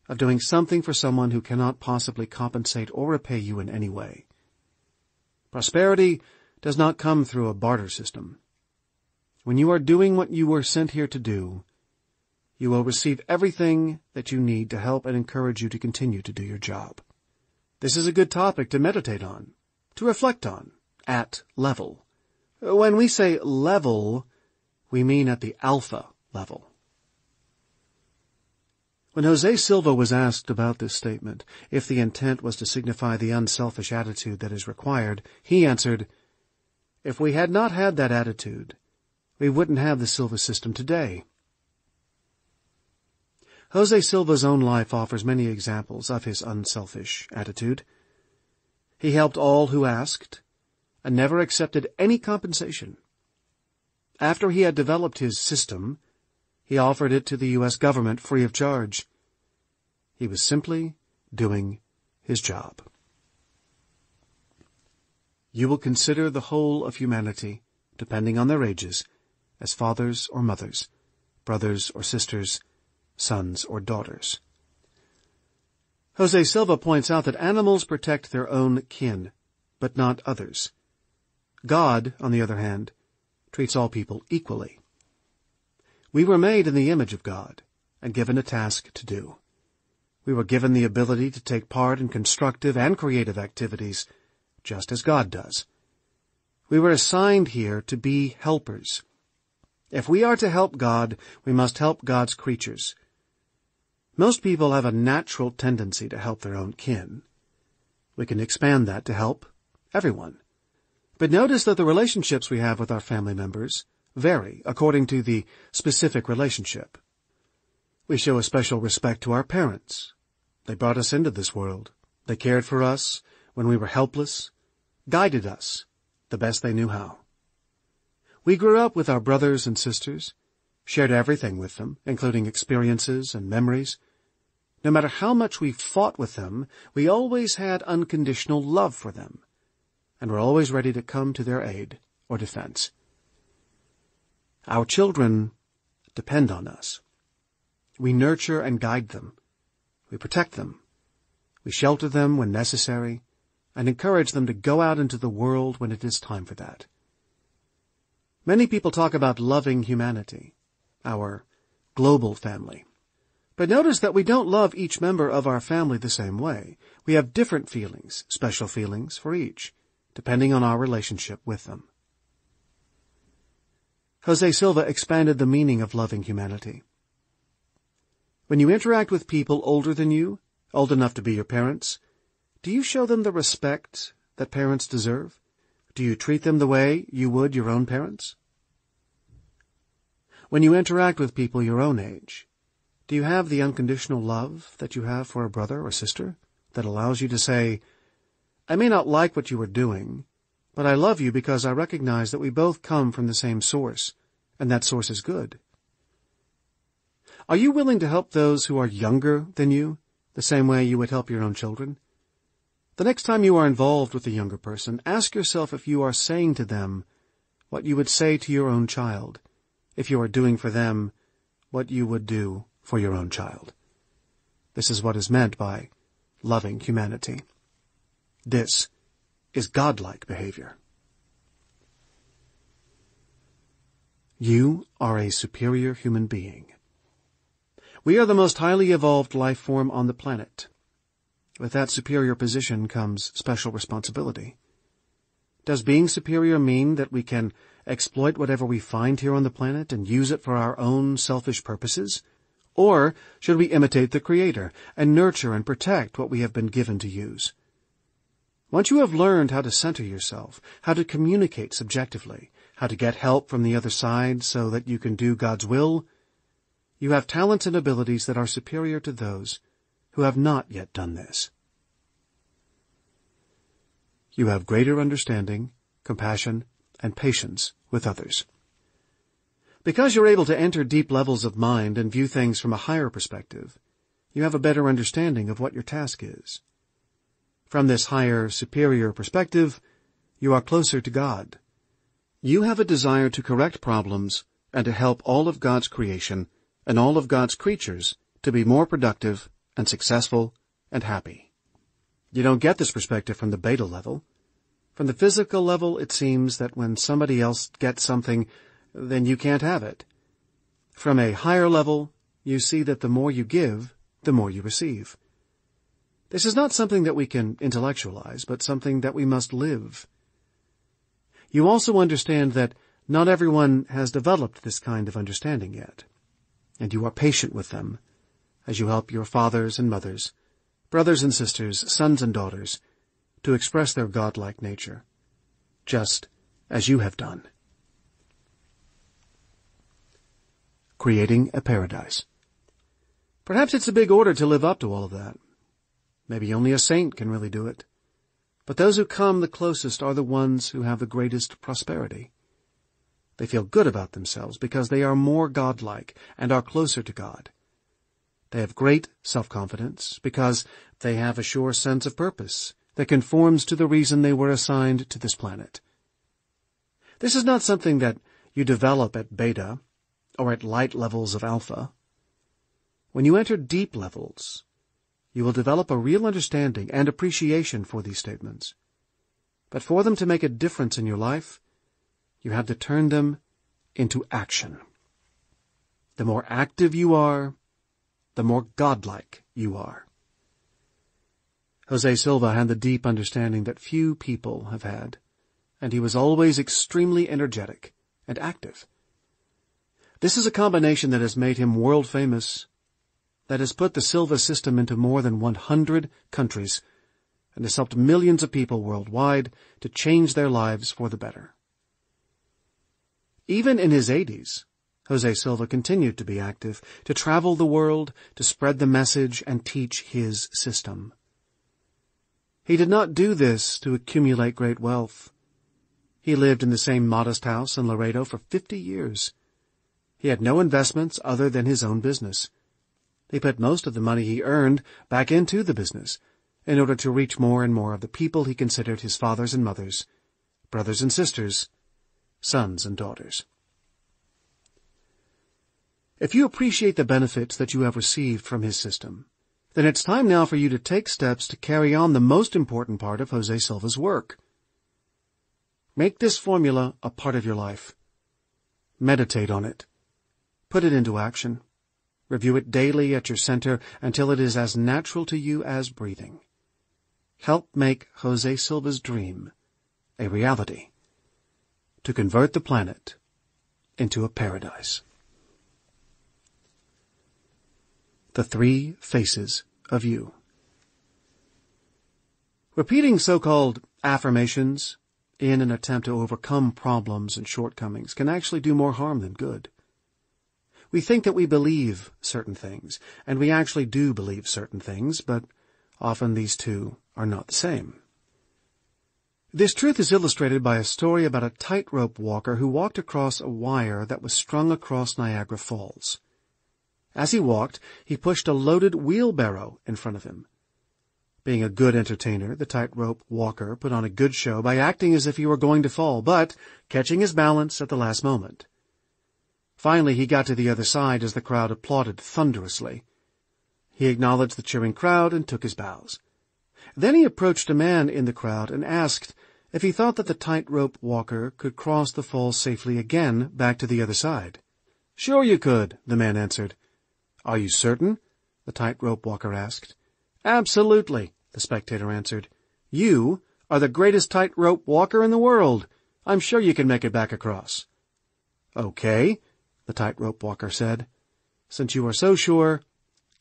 of doing something for someone who cannot possibly compensate or repay you in any way. Prosperity does not come through a barter system. When you are doing what you were sent here to do, you will receive everything that you need to help and encourage you to continue to do your job. This is a good topic to meditate on, to reflect on, at level. When we say level, we mean at the alpha level. When Jose Silva was asked about this statement, if the intent was to signify the unselfish attitude that is required, he answered, "If we had not had that attitude, we wouldn't have the Silva system today." Jose Silva's own life offers many examples of his unselfish attitude. He helped all who asked, and never accepted any compensation. After he had developed his system, he offered it to the U.S. government free of charge. He was simply doing his job. You will consider the whole of humanity, depending on their ages, as fathers or mothers, brothers or sisters, sons or daughters. Jose Silva points out that animals protect their own kin, but not others. God, on the other hand, treats all people equally. We were made in the image of God and given a task to do. We were given the ability to take part in constructive and creative activities, just as God does. We were assigned here to be helpers. If we are to help God, we must help God's creatures. Most people have a natural tendency to help their own kin. We can expand that to help everyone. But notice that the relationships we have with our family members vary according to the specific relationship. We show a special respect to our parents. They brought us into this world. They cared for us when we were helpless, guided us the best they knew how. We grew up with our brothers and sisters, shared everything with them, including experiences and memories. No matter how much we fought with them, we always had unconditional love for them, and were always ready to come to their aid or defense. Our children depend on us. We nurture and guide them. We protect them. We shelter them when necessary, and encourage them to go out into the world when it is time for that. Many people talk about loving humanity, our global family. But notice that we don't love each member of our family the same way. We have different feelings, special feelings for each, depending on our relationship with them. Jose Silva expanded the meaning of loving humanity. When you interact with people older than you, old enough to be your parents, do you show them the respect that parents deserve? Do you treat them the way you would your own parents? When you interact with people your own age, do you have the unconditional love that you have for a brother or sister that allows you to say, I may not like what you are doing, but I love you because I recognize that we both come from the same source, and that source is good? Are you willing to help those who are younger than you the same way you would help your own children? The next time you are involved with a younger person, ask yourself if you are saying to them what you would say to your own child, if you are doing for them what you would do for your own child. This is what is meant by loving humanity. This is godlike behavior. You are a superior human being. We are the most highly evolved life form on the planet. With that superior position comes special responsibility. Does being superior mean that we can exploit whatever we find here on the planet and use it for our own selfish purposes? Or should we imitate the Creator and nurture and protect what we have been given to use? Once you have learned how to center yourself, how to communicate subjectively, how to get help from the other side so that you can do God's will, you have talents and abilities that are superior to those who have not yet done this. You have greater understanding, compassion, and patience with others. Because you're able to enter deep levels of mind and view things from a higher perspective, you have a better understanding of what your task is. From this higher, superior perspective, you are closer to God. You have a desire to correct problems and to help all of God's creation and all of God's creatures to be more productive and successful and happy. You don't get this perspective from the beta level. From the physical level, it seems that when somebody else gets something, then you can't have it. From a higher level, you see that the more you give, the more you receive. This is not something that we can intellectualize, but something that we must live. You also understand that not everyone has developed this kind of understanding yet, and you are patient with them as you help your fathers and mothers, brothers and sisters, sons and daughters, to express their godlike nature, just as you have done. Creating a paradise. Perhaps it's a big order to live up to all of that. Maybe only a saint can really do it. But those who come the closest are the ones who have the greatest prosperity. They feel good about themselves because they are more godlike and are closer to God. They have great self-confidence because they have a sure sense of purpose that conforms to the reason they were assigned to this planet. This is not something that you develop at beta or at light levels of alpha. When you enter deep levels, you will develop a real understanding and appreciation for these statements. But for them to make a difference in your life, you have to turn them into action. The more active you are, the more godlike you are. Jose Silva had the deep understanding that few people have had, and he was always extremely energetic and active. This is a combination that has made him world famous, that has put the Silva system into more than 100 countries, and has helped millions of people worldwide to change their lives for the better. Even in his 80s, Jose Silva continued to be active, to travel the world, to spread the message and teach his system. He did not do this to accumulate great wealth. He lived in the same modest house in Laredo for 50 years. He had no investments other than his own business. He put most of the money he earned back into the business in order to reach more and more of the people he considered his fathers and mothers, brothers and sisters, sons and daughters. If you appreciate the benefits that you have received from his system, then it's time now for you to take steps to carry on the most important part of Jose Silva's work. Make this formula a part of your life. Meditate on it. Put it into action. Review it daily at your center until it is as natural to you as breathing. Help make Jose Silva's dream a reality. To convert the planet into a paradise. The 3 faces of you. Repeating so-called affirmations in an attempt to overcome problems and shortcomings can actually do more harm than good. We think that we believe certain things, and we actually do believe certain things, but often these two are not the same. This truth is illustrated by a story about a tightrope walker who walked across a wire that was strung across Niagara Falls. As he walked, he pushed a loaded wheelbarrow in front of him. Being a good entertainer, the tightrope walker put on a good show by acting as if he were going to fall, but catching his balance at the last moment. Finally, he got to the other side as the crowd applauded thunderously. He acknowledged the cheering crowd and took his bows. Then he approached a man in the crowd and asked if he thought that the tightrope walker could cross the falls safely again back to the other side. "Sure you could," the man answered. "Are you certain?" the tightrope walker asked. "Absolutely," the spectator answered. "You are the greatest tightrope walker in the world. I'm sure you can make it back across." "Okay," the tightrope walker said. "Since you are so sure,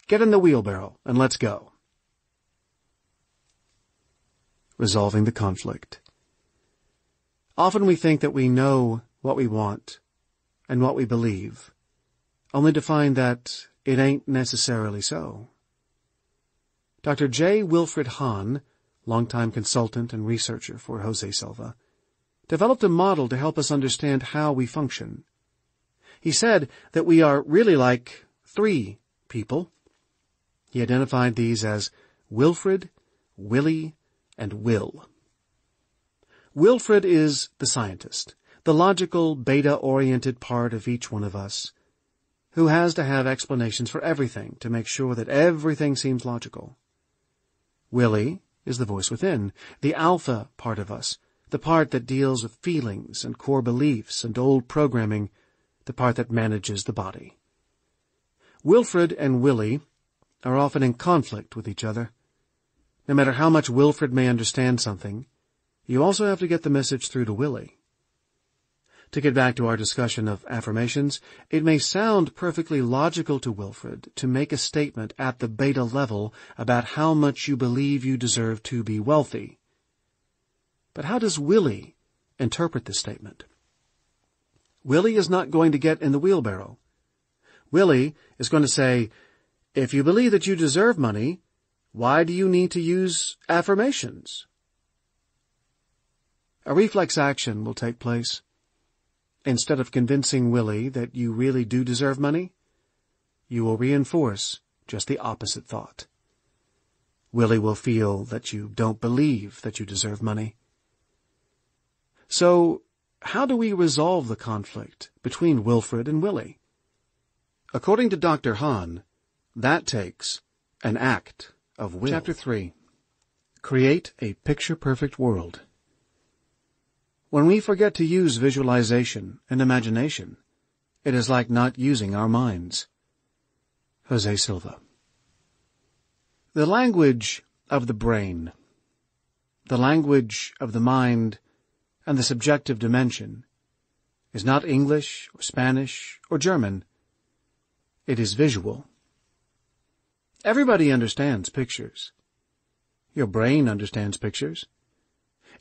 get in the wheelbarrow and let's go." Resolving the conflict. Often we think that we know what we want and what we believe, only to find that it ain't necessarily so. Dr. J. Wilfred Hahn, longtime consultant and researcher for Jose Silva, developed a model to help us understand how we function. He said that we are really like 3 people. He identified these as Wilfred, Willie, and Will. Wilfred is the scientist, the logical, beta-oriented part of each one of us, who has to have explanations for everything to make sure that everything seems logical. Willie is the voice within, the alpha part of us, the part that deals with feelings and core beliefs and old programming, the part that manages the body. Wilfred and Willie are often in conflict with each other. No matter how much Wilfred may understand something, you also have to get the message through to Willie. To get back to our discussion of affirmations, it may sound perfectly logical to Wilfred to make a statement at the beta level about how much you believe you deserve to be wealthy. But how does Willie interpret this statement? Willie is not going to get in the wheelbarrow. Willie is going to say, "If you believe that you deserve money, why do you need to use affirmations?" A reflex action will take place. Instead of convincing Willie that you really do deserve money, you will reinforce just the opposite thought. Willie will feel that you don't believe that you deserve money. So, how do we resolve the conflict between Wilfred and Willie? According to Dr. Hahn, that takes an act of will. Chapter 3. Create a picture-perfect world. When we forget to use visualization and imagination, it is like not using our minds. Jose Silva. The language of the brain, the language of the mind, and the subjective dimension is not English or Spanish or German. It is visual. Everybody understands pictures. Your brain understands pictures.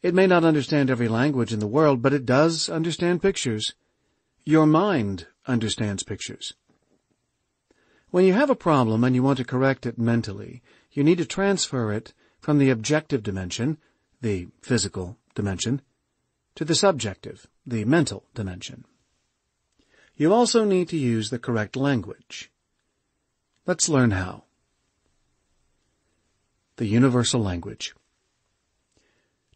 It may not understand every language in the world, but it does understand pictures. Your mind understands pictures. When you have a problem and you want to correct it mentally, you need to transfer it from the objective dimension, the physical dimension, to the subjective, the mental dimension. You also need to use the correct language. Let's learn how. The universal language.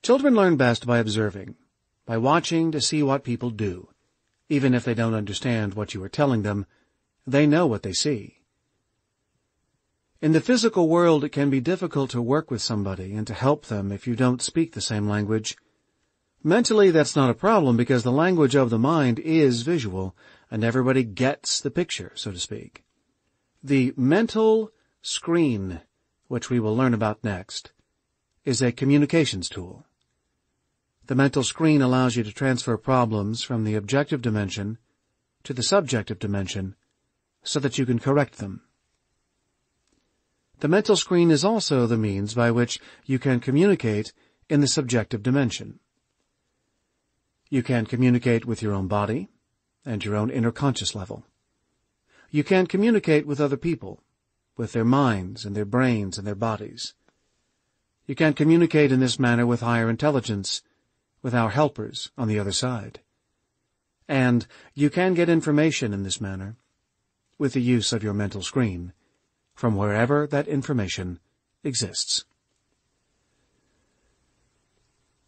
Children learn best by observing, by watching to see what people do. Even if they don't understand what you are telling them, they know what they see. In the physical world, it can be difficult to work with somebody and to help them if you don't speak the same language. Mentally, that's not a problem because the language of the mind is visual, and everybody gets the picture, so to speak. The mental screen, which we will learn about next, is a communications tool. The mental screen allows you to transfer problems from the objective dimension to the subjective dimension so that you can correct them. The mental screen is also the means by which you can communicate in the subjective dimension. You can communicate with your own body and your own inner conscious level. You can communicate with other people, with their minds and their brains and their bodies. You can communicate in this manner with higher intelligence, with our helpers on the other side. And you can get information in this manner with the use of your mental screen from wherever that information exists.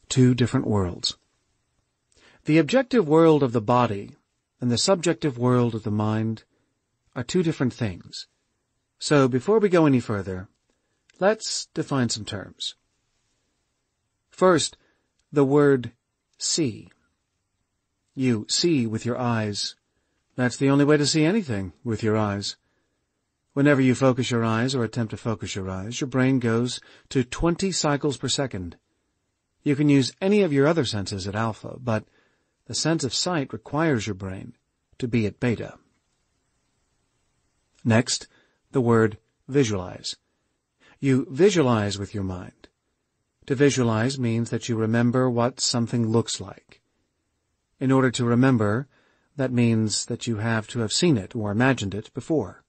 Two different worlds. The objective world of the body and the subjective world of the mind are two different things. So before we go any further, let's define some terms. First, the word see. You see with your eyes. That's the only way to see anything, with your eyes. Whenever you focus your eyes or attempt to focus your eyes, your brain goes to 20 cycles per second. You can use any of your other senses at alpha, but the sense of sight requires your brain to be at beta. Next, the word visualize. You visualize with your mind. To visualize means that you remember what something looks like. In order to remember, that means that you have to have seen it or imagined it before.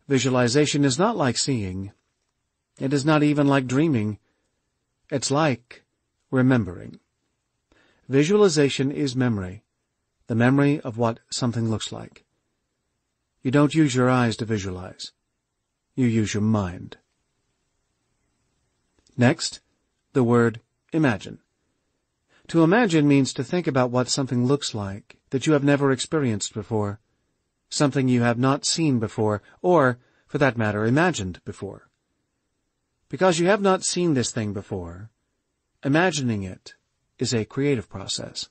Visualization is not like seeing. It is not even like dreaming. It's like remembering. Visualization is memory, the memory of what something looks like. You don't use your eyes to visualize. You use your mind. Next, the word imagine. To imagine means to think about what something looks like that you have never experienced before, something you have not seen before, or, for that matter, imagined before. Because you have not seen this thing before, imagining it is a creative process.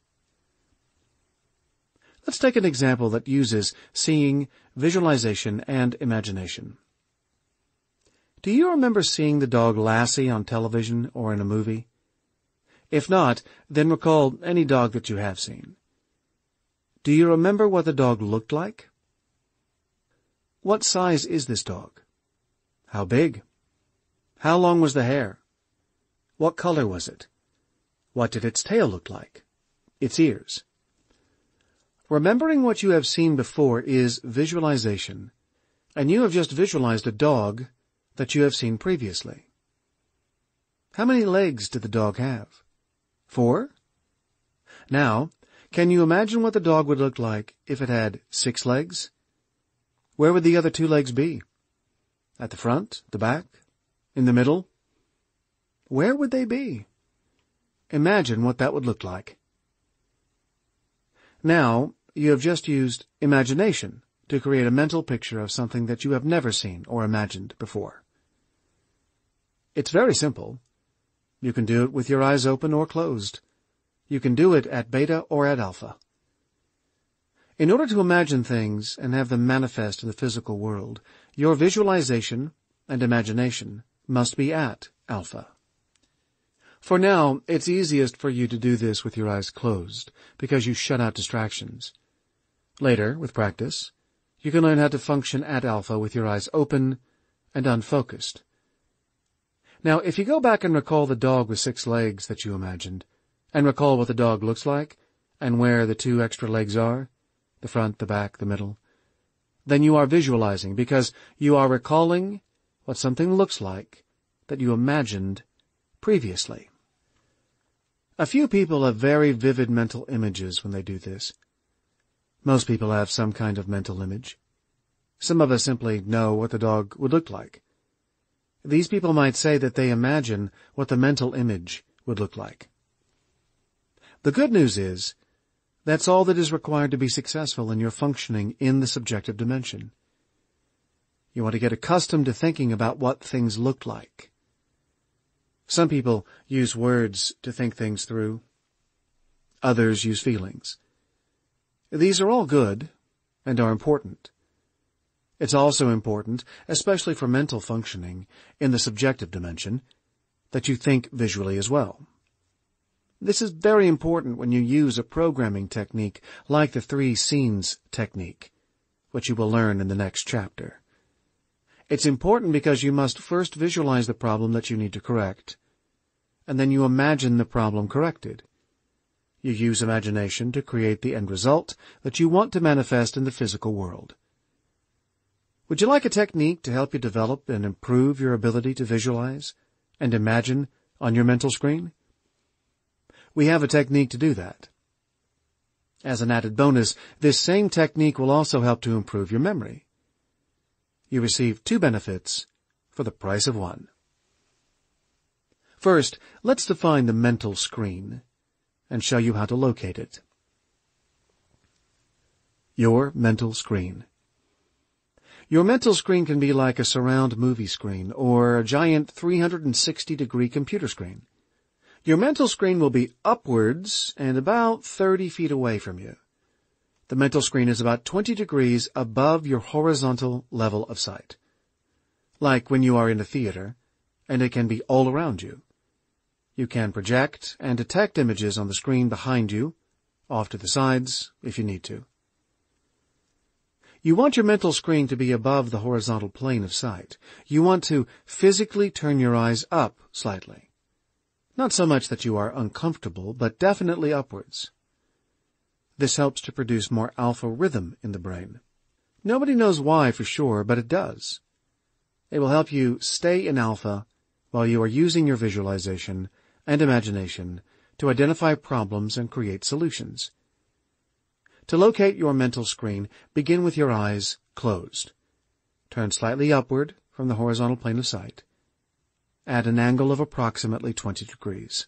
Let's take an example that uses seeing, visualization, and imagination. Do you remember seeing the dog Lassie on television or in a movie? If not, then recall any dog that you have seen. Do you remember what the dog looked like? What size is this dog? How big? How long was the hair? What color was it? What did its tail look like? Its ears? Remembering what you have seen before is visualization, and you have just visualized a dog that you have seen previously. How many legs did the dog have? 4? Now, can you imagine what the dog would look like if it had 6 legs? Where would the other 2 legs be? At the front, the back, in the middle? Where would they be? Imagine what that would look like. Now, you have just used imagination to create a mental picture of something that you have never seen or imagined before. It's very simple. You can do it with your eyes open or closed. You can do it at beta or at alpha. In order to imagine things and have them manifest in the physical world, your visualization and imagination must be at alpha. For now, it's easiest for you to do this with your eyes closed, because you shut out distractions. Later, with practice, you can learn how to function at alpha with your eyes open and unfocused. Now, if you go back and recall the dog with 6 legs that you imagined, and recall what the dog looks like, and where the 2 extra legs are, the front, the back, the middle, then you are visualizing, because you are recalling what something looks like that you imagined previously. A few people have very vivid mental images when they do this. Most people have some kind of mental image. Some of us simply know what the dog would look like. These people might say that they imagine what the mental image would look like. The good news is, that's all that is required to be successful in your functioning in the subjective dimension. You want to get accustomed to thinking about what things look like. Some people use words to think things through. Others use feelings. These are all good and are important. It's also important, especially for mental functioning in the subjective dimension, that you think visually as well. This is very important when you use a programming technique like the 3 scenes technique, which you will learn in the next chapter. It's important because you must first visualize the problem that you need to correct, and then you imagine the problem corrected. You use imagination to create the end result that you want to manifest in the physical world. Would you like a technique to help you develop and improve your ability to visualize and imagine on your mental screen? We have a technique to do that. As an added bonus, this same technique will also help to improve your memory. You receive 2 benefits for the price of 1. First, let's define the mental screen and show you how to locate it. Your mental screen. Your mental screen can be like a surround movie screen or a giant 360-degree computer screen. Your mental screen will be upwards and about 30 feet away from you. The mental screen is about 20 degrees above your horizontal level of sight. Like when you are in a theater, and it can be all around you. You can project and detect images on the screen behind you, off to the sides, if you need to. You want your mental screen to be above the horizontal plane of sight. You want to physically turn your eyes up slightly. Not so much that you are uncomfortable, but definitely upwards. This helps to produce more alpha rhythm in the brain. Nobody knows why for sure, but it does. It will help you stay in alpha while you are using your visualization and imagination to identify problems and create solutions. To locate your mental screen, begin with your eyes closed. Turn slightly upward from the horizontal plane of sight. At an angle of approximately 20 degrees.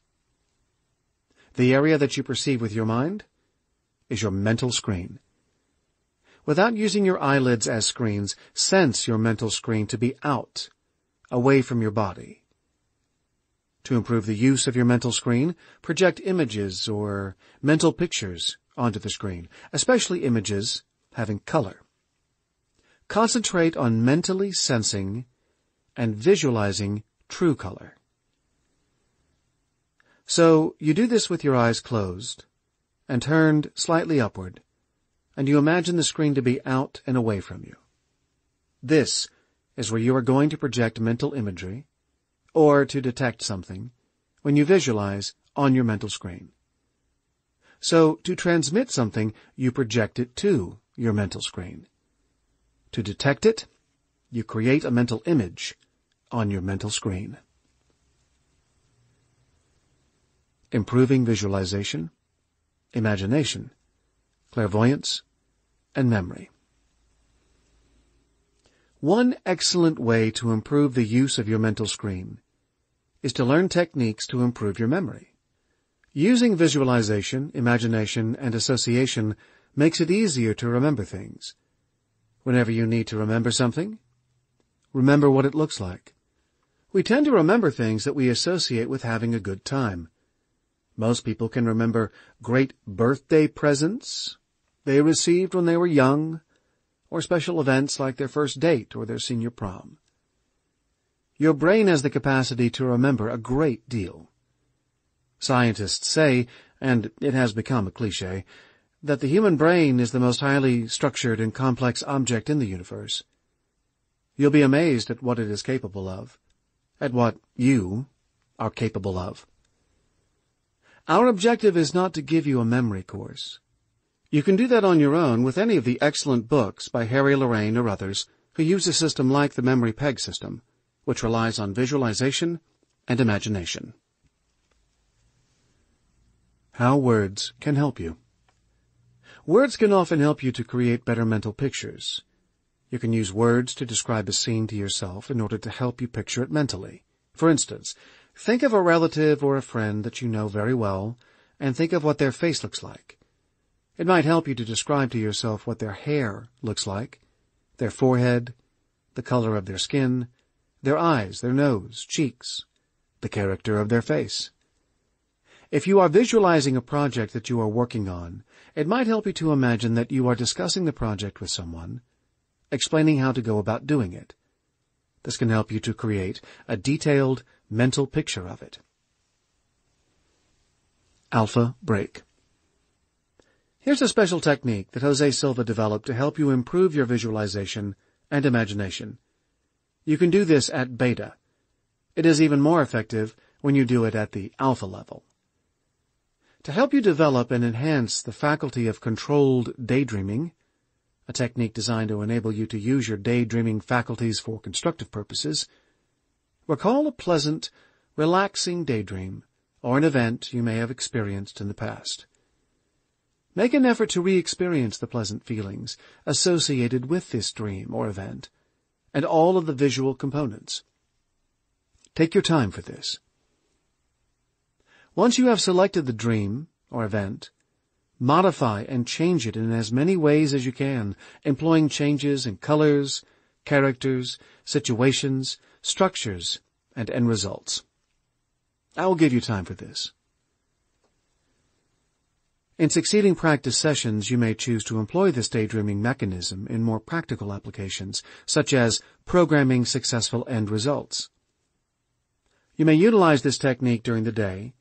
The area that you perceive with your mind is your mental screen. Without using your eyelids as screens, sense your mental screen to be out, away from your body. To improve the use of your mental screen, project images or mental pictures onto the screen, especially images having color. Concentrate on mentally sensing and visualizing true color. So you do this with your eyes closed and turned slightly upward, and you imagine the screen to be out and away from you. This is where you are going to project mental imagery, or to detect something, when you visualize on your mental screen. So, to transmit something, you project it to your mental screen. To detect it, you create a mental image on your mental screen. Improving visualization, imagination, clairvoyance, and memory. One excellent way to improve the use of your mental screen is to learn techniques to improve your memory. Using visualization, imagination, and association makes it easier to remember things. Whenever you need to remember something, remember what it looks like. We tend to remember things that we associate with having a good time. Most people can remember great birthday presents they received when they were young, or special events like their first date or their senior prom. Your brain has the capacity to remember a great deal. Scientists say, and it has become a cliché, that the human brain is the most highly structured and complex object in the universe. You'll be amazed at what it is capable of, at what you are capable of. Our objective is not to give you a memory course. You can do that on your own with any of the excellent books by Harry Lorraine or others who use a system like the memory peg system, which relies on visualization and imagination. How words can help you. Words can often help you to create better mental pictures. You can use words to describe a scene to yourself in order to help you picture it mentally. For instance, think of a relative or a friend that you know very well and think of what their face looks like. It might help you to describe to yourself what their hair looks like, their forehead, the color of their skin, their eyes, their nose, cheeks, the character of their face. If you are visualizing a project that you are working on, it might help you to imagine that you are discussing the project with someone, explaining how to go about doing it. This can help you to create a detailed mental picture of it. Alpha Break. Here's a special technique that Jose Silva developed to help you improve your visualization and imagination. You can do this at beta. It is even more effective when you do it at the alpha level. To help you develop and enhance the faculty of controlled daydreaming, a technique designed to enable you to use your daydreaming faculties for constructive purposes, recall a pleasant, relaxing daydream or an event you may have experienced in the past. Make an effort to re-experience the pleasant feelings associated with this dream or event and all of the visual components. Take your time for this. Once you have selected the dream or event, modify and change it in as many ways as you can, employing changes in colors, characters, situations, structures, and end results. I will give you time for this. In succeeding practice sessions, you may choose to employ this daydreaming mechanism in more practical applications, such as programming successful end results. You may utilize this technique during the day,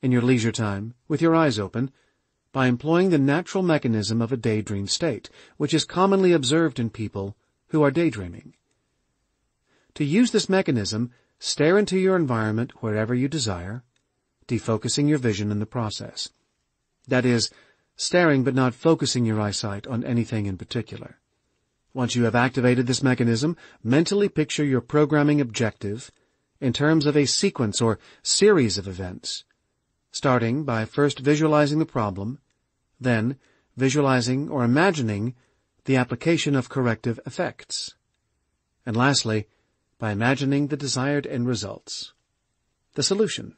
in your leisure time, with your eyes open, by employing the natural mechanism of a daydream state, which is commonly observed in people who are daydreaming. To use this mechanism, stare into your environment wherever you desire, defocusing your vision in the process. That is, staring but not focusing your eyesight on anything in particular. Once you have activated this mechanism, mentally picture your programming objective in terms of a sequence or series of events, starting by first visualizing the problem, then visualizing or imagining the application of corrective effects, and lastly, by imagining the desired end results, the solution.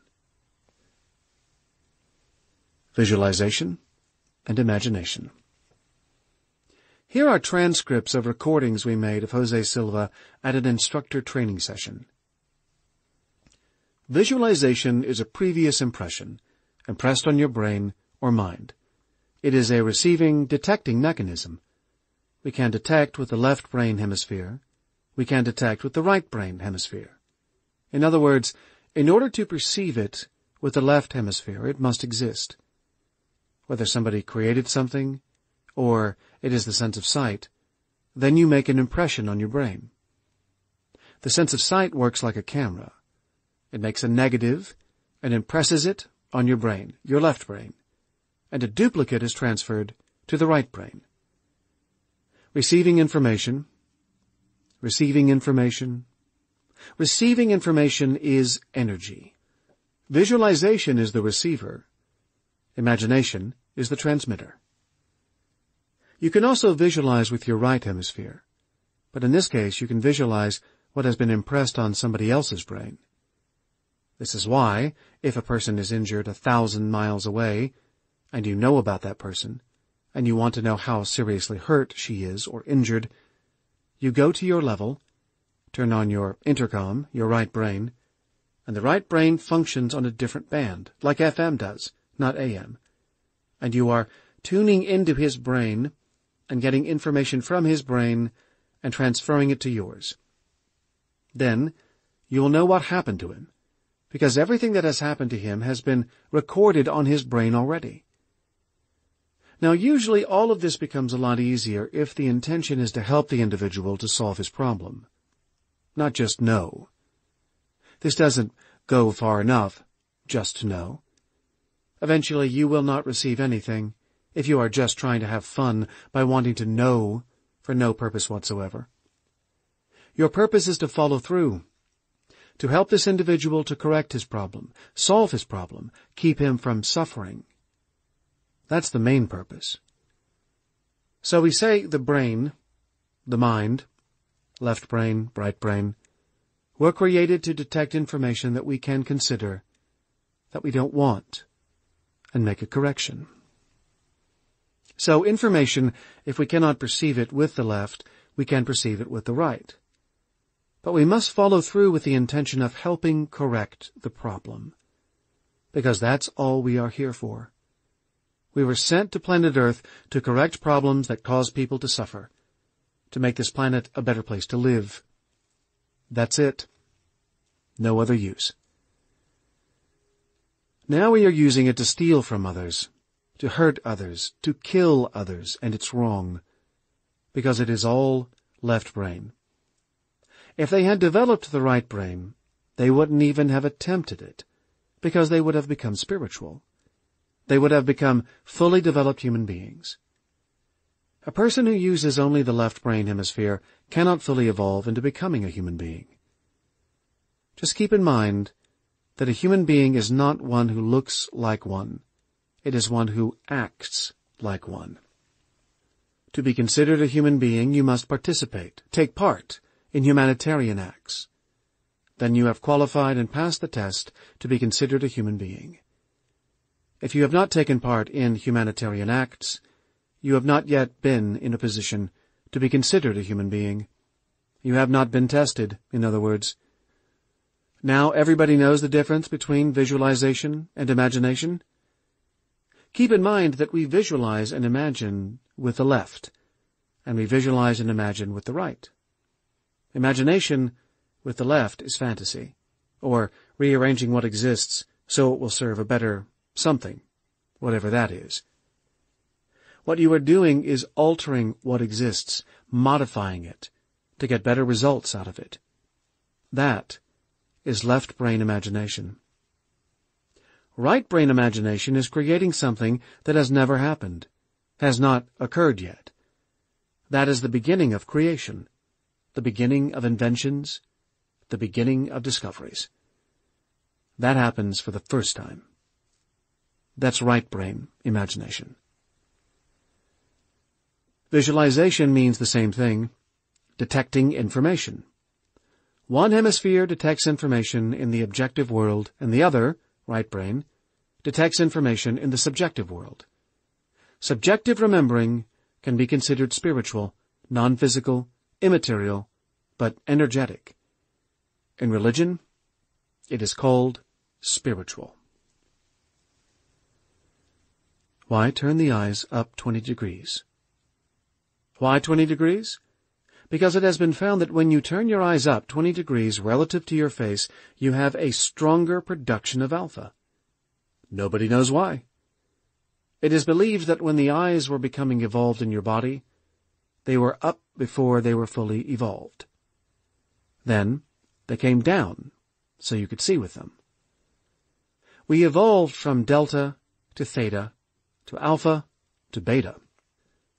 Visualization and imagination. Here are transcripts of recordings we made of Jose Silva at an instructor training session. Visualization is a previous impression impressed on your brain or mind. It is a receiving, detecting mechanism. We can detect with the left brain hemisphere. We can detect with the right brain hemisphere. In other words, in order to perceive it with the left hemisphere, it must exist. Whether somebody created something, or it is the sense of sight, then you make an impression on your brain. The sense of sight works like a camera. It makes a negative and impresses it on your brain, your left brain, and a duplicate is transferred to the right brain. Receiving information is energy. Visualization is the receiver. Imagination is the transmitter. You can also visualize with your right hemisphere, but in this case you can visualize what has been impressed on somebody else's brain. This is why, if a person is injured 1,000 miles away, and you know about that person, and you want to know how seriously hurt she is or injured, you go to your level, turn on your intercom, your right brain, and the right brain functions on a different band, like FM does, not AM. And you are tuning into his brain and getting information from his brain and transferring it to yours. Then you will know what happened to him, because everything that has happened to him has been recorded on his brain already. Now, usually all of this becomes a lot easier if the intention is to help the individual to solve his problem, not just know. This doesn't go far enough just to know. Eventually, you will not receive anything if you are just trying to have fun by wanting to know for no purpose whatsoever. Your purpose is to follow through, to help this individual to correct his problem, solve his problem, keep him from suffering. That's the main purpose. So we say the brain, the mind, left brain, right brain, were created to detect information that we can consider, that we don't want, and make a correction. So information, if we cannot perceive it with the left, we can perceive it with the right. But we must follow through with the intention of helping correct the problem, because that's all we are here for. We were sent to planet Earth to correct problems that cause people to suffer, to make this planet a better place to live. That's it. No other use. Now we are using it to steal from others, to hurt others, to kill others, and it's wrong, because it is all left brain. If they had developed the right brain, they wouldn't even have attempted it, because they would have become spiritual. They would have become fully developed human beings. A person who uses only the left brain hemisphere cannot fully evolve into becoming a human being. Just keep in mind that a human being is not one who looks like one. It is one who acts like one. To be considered a human being, you must participate, take part in humanitarian acts. Then you have qualified and passed the test to be considered a human being. If you have not taken part in humanitarian acts, you have not yet been in a position to be considered a human being. You have not been tested, in other words. Now everybody knows the difference between visualization and imagination. Keep in mind that we visualize and imagine with the left, and we visualize and imagine with the right. Imagination with the left is fantasy, or rearranging what exists so it will serve a better something, whatever that is. What you are doing is altering what exists, modifying it, to get better results out of it. That is left brain imagination. Right brain imagination is creating something that has never happened, has not occurred yet. That is the beginning of creation, the beginning of inventions, the beginning of discoveries. That happens for the first time. That's right brain imagination. Visualization means the same thing, detecting information. One hemisphere detects information in the objective world, and the other, right brain, detects information in the subjective world. Subjective remembering can be considered spiritual, non-physical, immaterial, but energetic. In religion, it is called spiritual. Why turn the eyes up 20 degrees? Why 20 degrees? Because it has been found that when you turn your eyes up 20 degrees relative to your face, you have a stronger production of alpha. Nobody knows why. It is believed that when the eyes were becoming evolved in your body, they were up before they were fully evolved. Then they came down so you could see with them. We evolved from delta to theta to alpha to beta.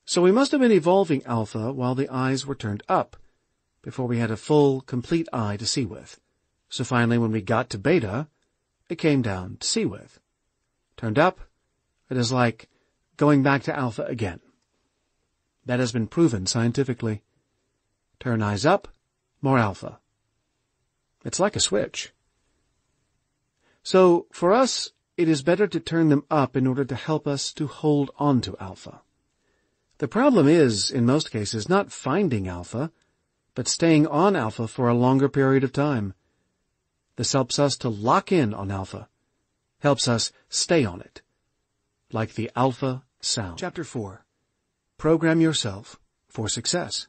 So we must have been evolving alpha while the eyes were turned up, before we had a full, complete eye to see with. So finally, when we got to beta, it came down to see with. Turned up, it is like going back to alpha again. That has been proven scientifically. Turn eyes up, more alpha. It's like a switch. So, for us, it is better to turn them up in order to help us to hold on to alpha. The problem is, in most cases, not finding alpha, but staying on alpha for a longer period of time. This helps us to lock in on alpha, helps us stay on it, like the alpha sound. Chapter 4. Program yourself for success.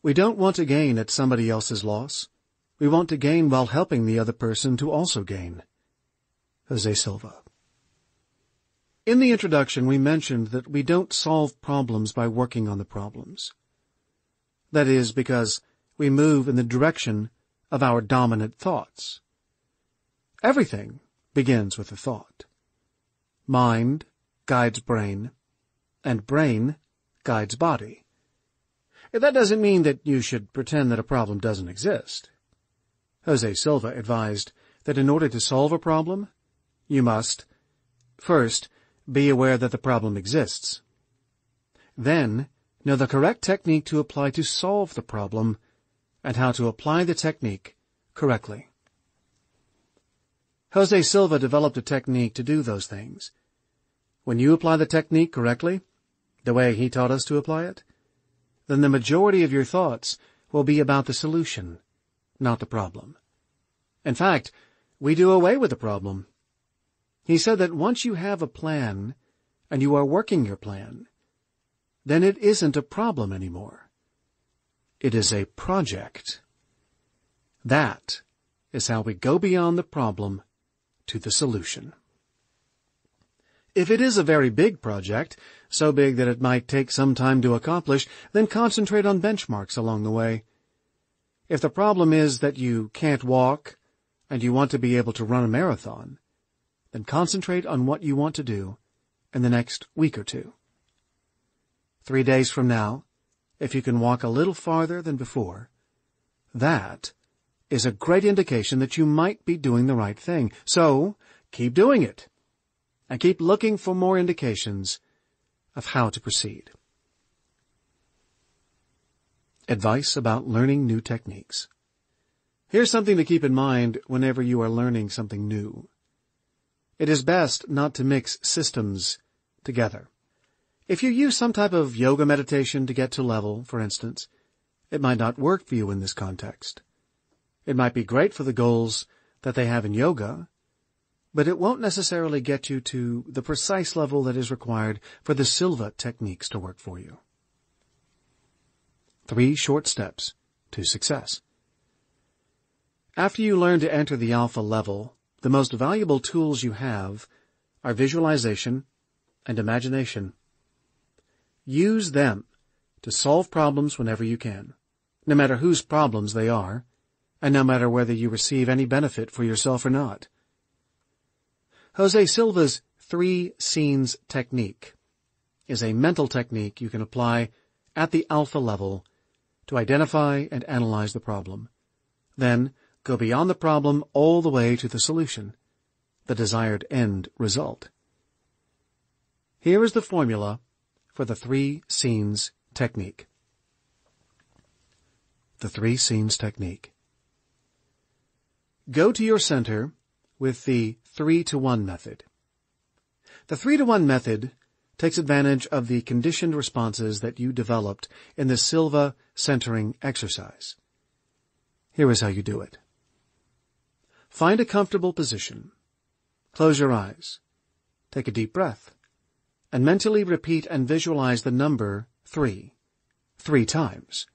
We don't want to gain at somebody else's loss. We want to gain while helping the other person to also gain. Jose Silva. In the introduction, we mentioned that we don't solve problems by working on the problems. That is because we move in the direction of our dominant thoughts. Everything begins with a thought. Mind guides brain, and brain guides body. That doesn't mean that you should pretend that a problem doesn't exist. Jose Silva advised that in order to solve a problem, you must, first, be aware that the problem exists. Then, know the correct technique to apply to solve the problem, and how to apply the technique correctly. Jose Silva developed a technique to do those things. When you apply the technique correctly, the way he taught us to apply it, then the majority of your thoughts will be about the solution, not the problem. In fact, we do away with the problem. He said that once you have a plan and you are working your plan, then it isn't a problem anymore. It is a project. That is how we go beyond the problem to the solution. If it is a very big project, so big that it might take some time to accomplish, then concentrate on benchmarks along the way. If the problem is that you can't walk and you want to be able to run a marathon, then concentrate on what you want to do in the next week or two. 3 days from now, if you can walk a little farther than before, that is a great indication that you might be doing the right thing. So, keep doing it, and keep looking for more indications of how to proceed. Advice about learning new techniques. Here's something to keep in mind whenever you are learning something new. It is best not to mix systems together. If you use some type of yoga meditation to get to level, for instance, it might not work for you in this context. It might be great for the goals that they have in yoga, but it won't necessarily get you to the precise level that is required for the Silva techniques to work for you. 3 short steps to success. After you learn to enter the alpha level, the most valuable tools you have are visualization and imagination. Use them to solve problems whenever you can, no matter whose problems they are, and no matter whether you receive any benefit for yourself or not. Jose Silva's 3 scenes technique is a mental technique you can apply at the alpha level to identify and analyze the problem. Then go beyond the problem all the way to the solution, the desired end result. Here is the formula for the 3 scenes technique. The 3 scenes technique. Go to your center with the 3-to-1 method. The 3-to-1 method takes advantage of the conditioned responses that you developed in the Silva centering exercise. Here is how you do it. Find a comfortable position. Close your eyes. Take a deep breath. And mentally repeat and visualize the number 3 times.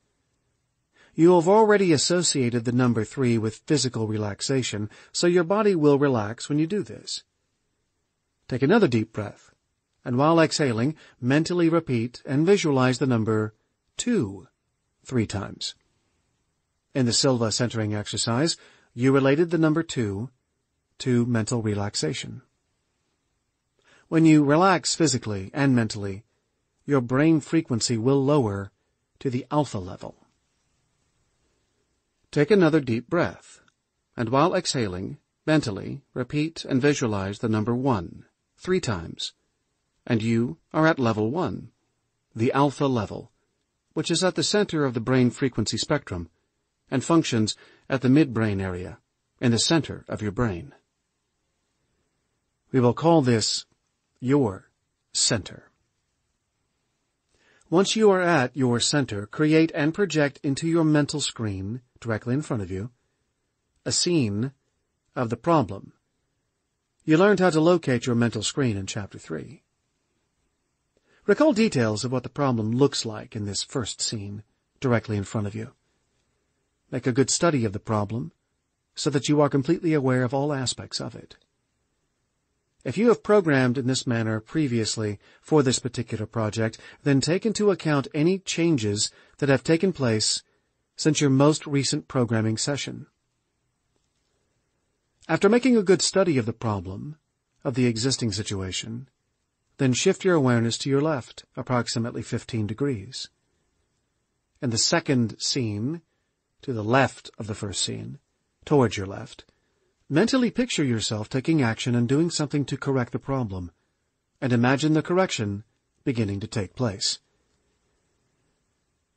You have already associated the number 3 with physical relaxation, so your body will relax when you do this. Take another deep breath, and while exhaling, mentally repeat and visualize the number 2 3 times. In the Silva centering exercise, you related the number 2 to mental relaxation. When you relax physically and mentally, your brain frequency will lower to the alpha level. Take another deep breath, and while exhaling, mentally repeat and visualize the number 1 3 times, and you are at level 1, the alpha level, which is at the center of the brain frequency spectrum and functions at the midbrain area in the center of your brain. We will call this your center. Once you are at your center, create and project into your mental screen, directly in front of you, a scene of the problem. You learned how to locate your mental screen in Chapter 3. Recall details of what the problem looks like in this first scene, directly in front of you. Make a good study of the problem, so that you are completely aware of all aspects of it. If you have programmed in this manner previously for this particular project, then take into account any changes that have taken place since your most recent programming session. After making a good study of the problem, of the existing situation, then shift your awareness to your left, approximately 15 degrees. In the second scene, to the left of the first scene, towards your left, mentally picture yourself taking action and doing something to correct the problem, and imagine the correction beginning to take place.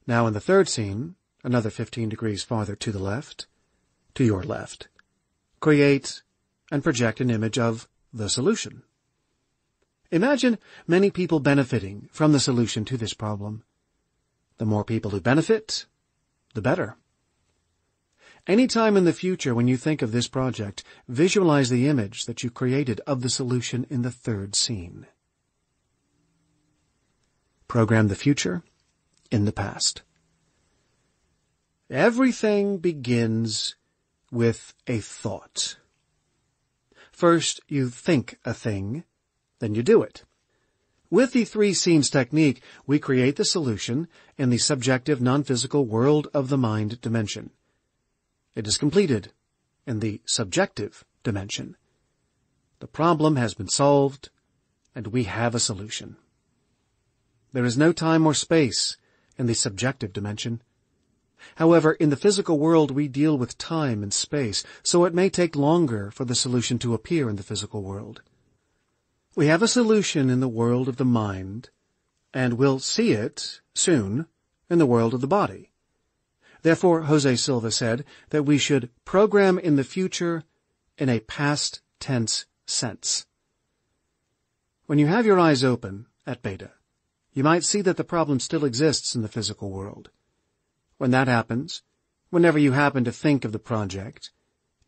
Now in the third scene, another 15 degrees farther to the left, to your left, create and project an image of the solution. Imagine many people benefiting from the solution to this problem. The more people who benefit, the better. Any time in the future when you think of this project, visualize the image that you created of the solution in the third scene. Program the future in the past. Everything begins with a thought. First, you think a thing, then you do it. With the three scenes technique, we create the solution in the subjective, non-physical world of the mind dimension. It is completed in the subjective dimension. The problem has been solved, and we have a solution. There is no time or space in the subjective dimension. However, in the physical world we deal with time and space, so it may take longer for the solution to appear in the physical world. We have a solution in the world of the mind, and we'll see it soon in the world of the body. Therefore, Jose Silva said that we should program in the future in a past tense sense. When you have your eyes open at beta, you might see that the problem still exists in the physical world. When that happens, whenever you happen to think of the project,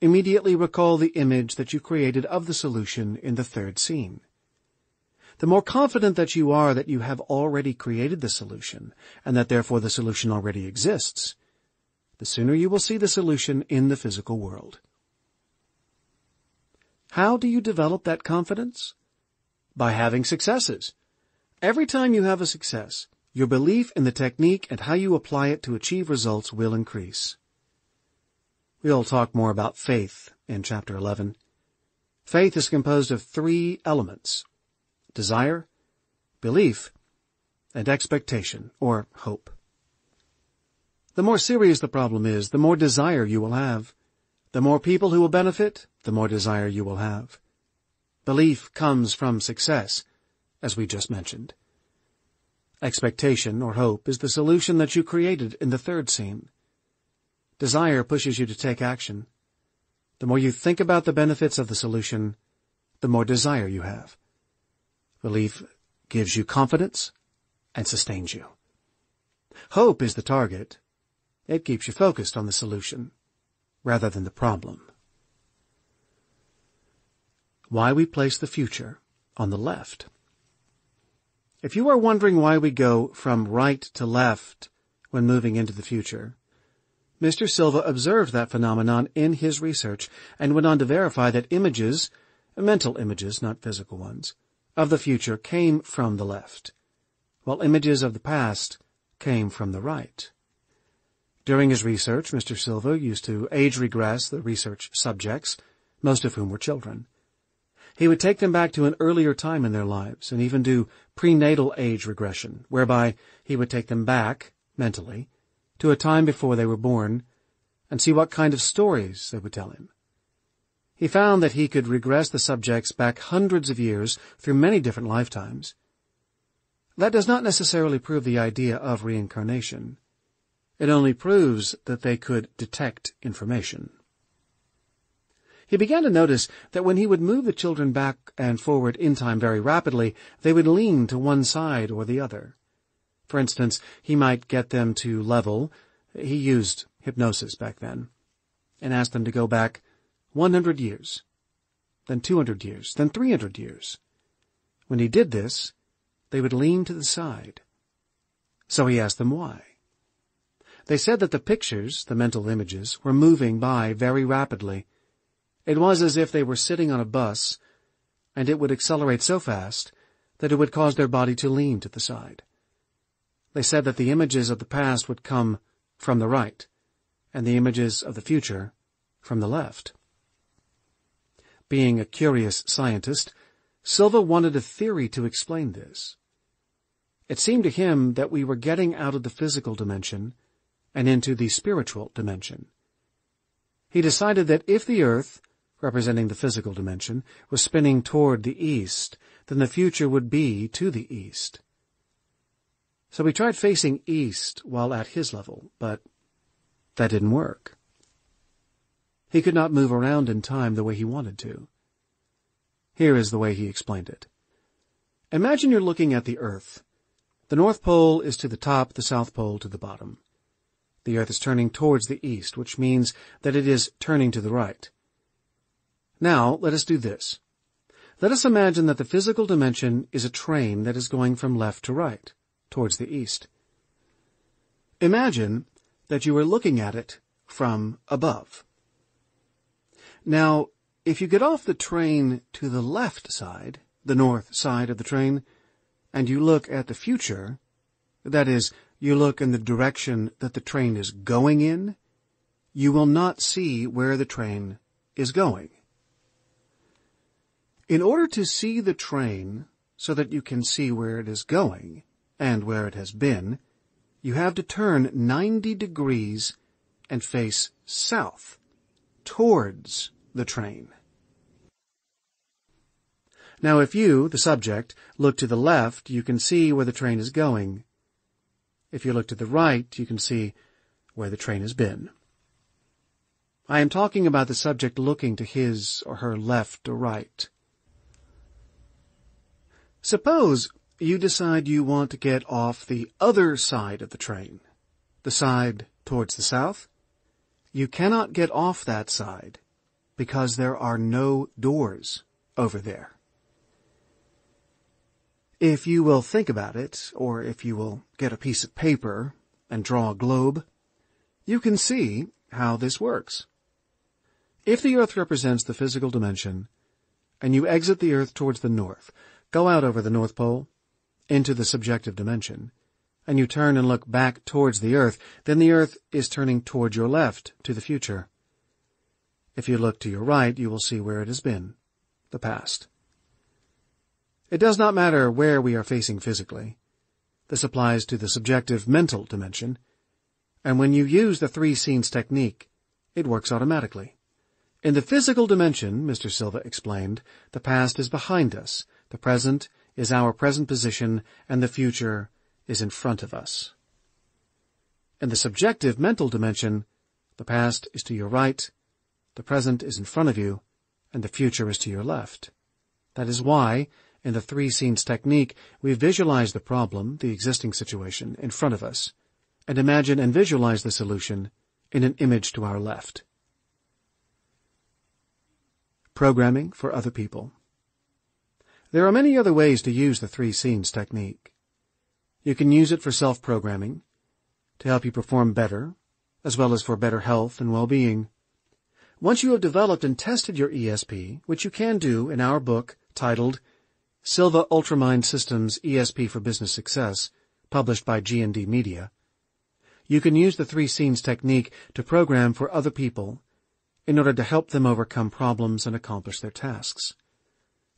immediately recall the image that you created of the solution in the third scene. The more confident that you are that you have already created the solution, and that therefore the solution already exists, the sooner you will see the solution in the physical world. How do you develop that confidence? By having successes. Every time you have a success, your belief in the technique and how you apply it to achieve results will increase. We'll talk more about faith in Chapter 11. Faith is composed of three elements: desire, belief, and expectation, or hope. The more serious the problem is, the more desire you will have. The more people who will benefit, the more desire you will have. Belief comes from success, as we just mentioned. Expectation, or hope, is the solution that you created in the third scene. Desire pushes you to take action. The more you think about the benefits of the solution, the more desire you have. Belief gives you confidence and sustains you. Hope is the target. It keeps you focused on the solution, rather than the problem. Why we place the future on the left. If you are wondering why we go from right to left when moving into the future, Mr. Silva observed that phenomenon in his research and went on to verify that images, mental images, not physical ones, of the future came from the left, while images of the past came from the right. During his research, Mr. Silva used to age regress the research subjects, most of whom were children. He would take them back to an earlier time in their lives and even do prenatal age regression, whereby he would take them back, mentally, to a time before they were born and see what kind of stories they would tell him. He found that he could regress the subjects back hundreds of years through many different lifetimes. That does not necessarily prove the idea of reincarnation. It only proves that they could detect information. He began to notice that when he would move the children back and forward in time very rapidly, they would lean to one side or the other. For instance, he might get them to level, he used hypnosis back then, and ask them to go back 100 years, then 200 years, then 300 years. When he did this, they would lean to the side. So he asked them why. They said that the pictures, the mental images, were moving by very rapidly. It was as if they were sitting on a bus, and it would accelerate so fast that it would cause their body to lean to the side. They said that the images of the past would come from the right, and the images of the future from the left. Being a curious scientist, Silva wanted a theory to explain this. It seemed to him that we were getting out of the physical dimension and into the spiritual dimension. He decided that if the Earth, representing the physical dimension, was spinning toward the east, then the future would be to the east. So he tried facing east while at his level, but that didn't work. He could not move around in time the way he wanted to. Here is the way he explained it. Imagine you're looking at the Earth. The North Pole is to the top, the South Pole to the bottom. The Earth is turning towards the east, which means that it is turning to the right. Now, let us do this. Let us imagine that the physical dimension is a train that is going from left to right, towards the east. Imagine that you are looking at it from above. Now, if you get off the train to the left side, the north side of the train, and you look at the future, that is, you look in the direction that the train is going in, you will not see where the train is going. In order to see the train so that you can see where it is going and where it has been, you have to turn 90 degrees and face south, towards the train. Now, if you, the subject, look to the left, you can see where the train is going. If you look to the right, you can see where the train has been. I am talking about the subject looking to his or her left or right. Suppose you decide you want to get off the other side of the train, the side towards the south. You cannot get off that side because there are no doors over there. If you will think about it, or if you will get a piece of paper and draw a globe, you can see how this works. If the Earth represents the physical dimension, and you exit the Earth towards the north, go out over the North Pole, into the subjective dimension, and you turn and look back towards the Earth, then the Earth is turning toward your left, to the future. If you look to your right, you will see where it has been, the past. It does not matter where we are facing physically. This applies to the subjective mental dimension, and when you use the three scenes technique, it works automatically. In the physical dimension, Mr. Silva explained, the past is behind us, the present is our present position, and the future is in front of us. In the subjective mental dimension, the past is to your right, the present is in front of you, and the future is to your left. That is why, in the three scenes technique, we visualize the problem, the existing situation, in front of us, and imagine and visualize the solution in an image to our left. Programming for other people. There are many other ways to use the three scenes technique. You can use it for self-programming, to help you perform better, as well as for better health and well-being. Once you have developed and tested your ESP, which you can do in our book titled Silva Ultramind Systems ESP for Business Success, published by G&D Media, you can use the three scenes technique to program for other people in order to help them overcome problems and accomplish their tasks.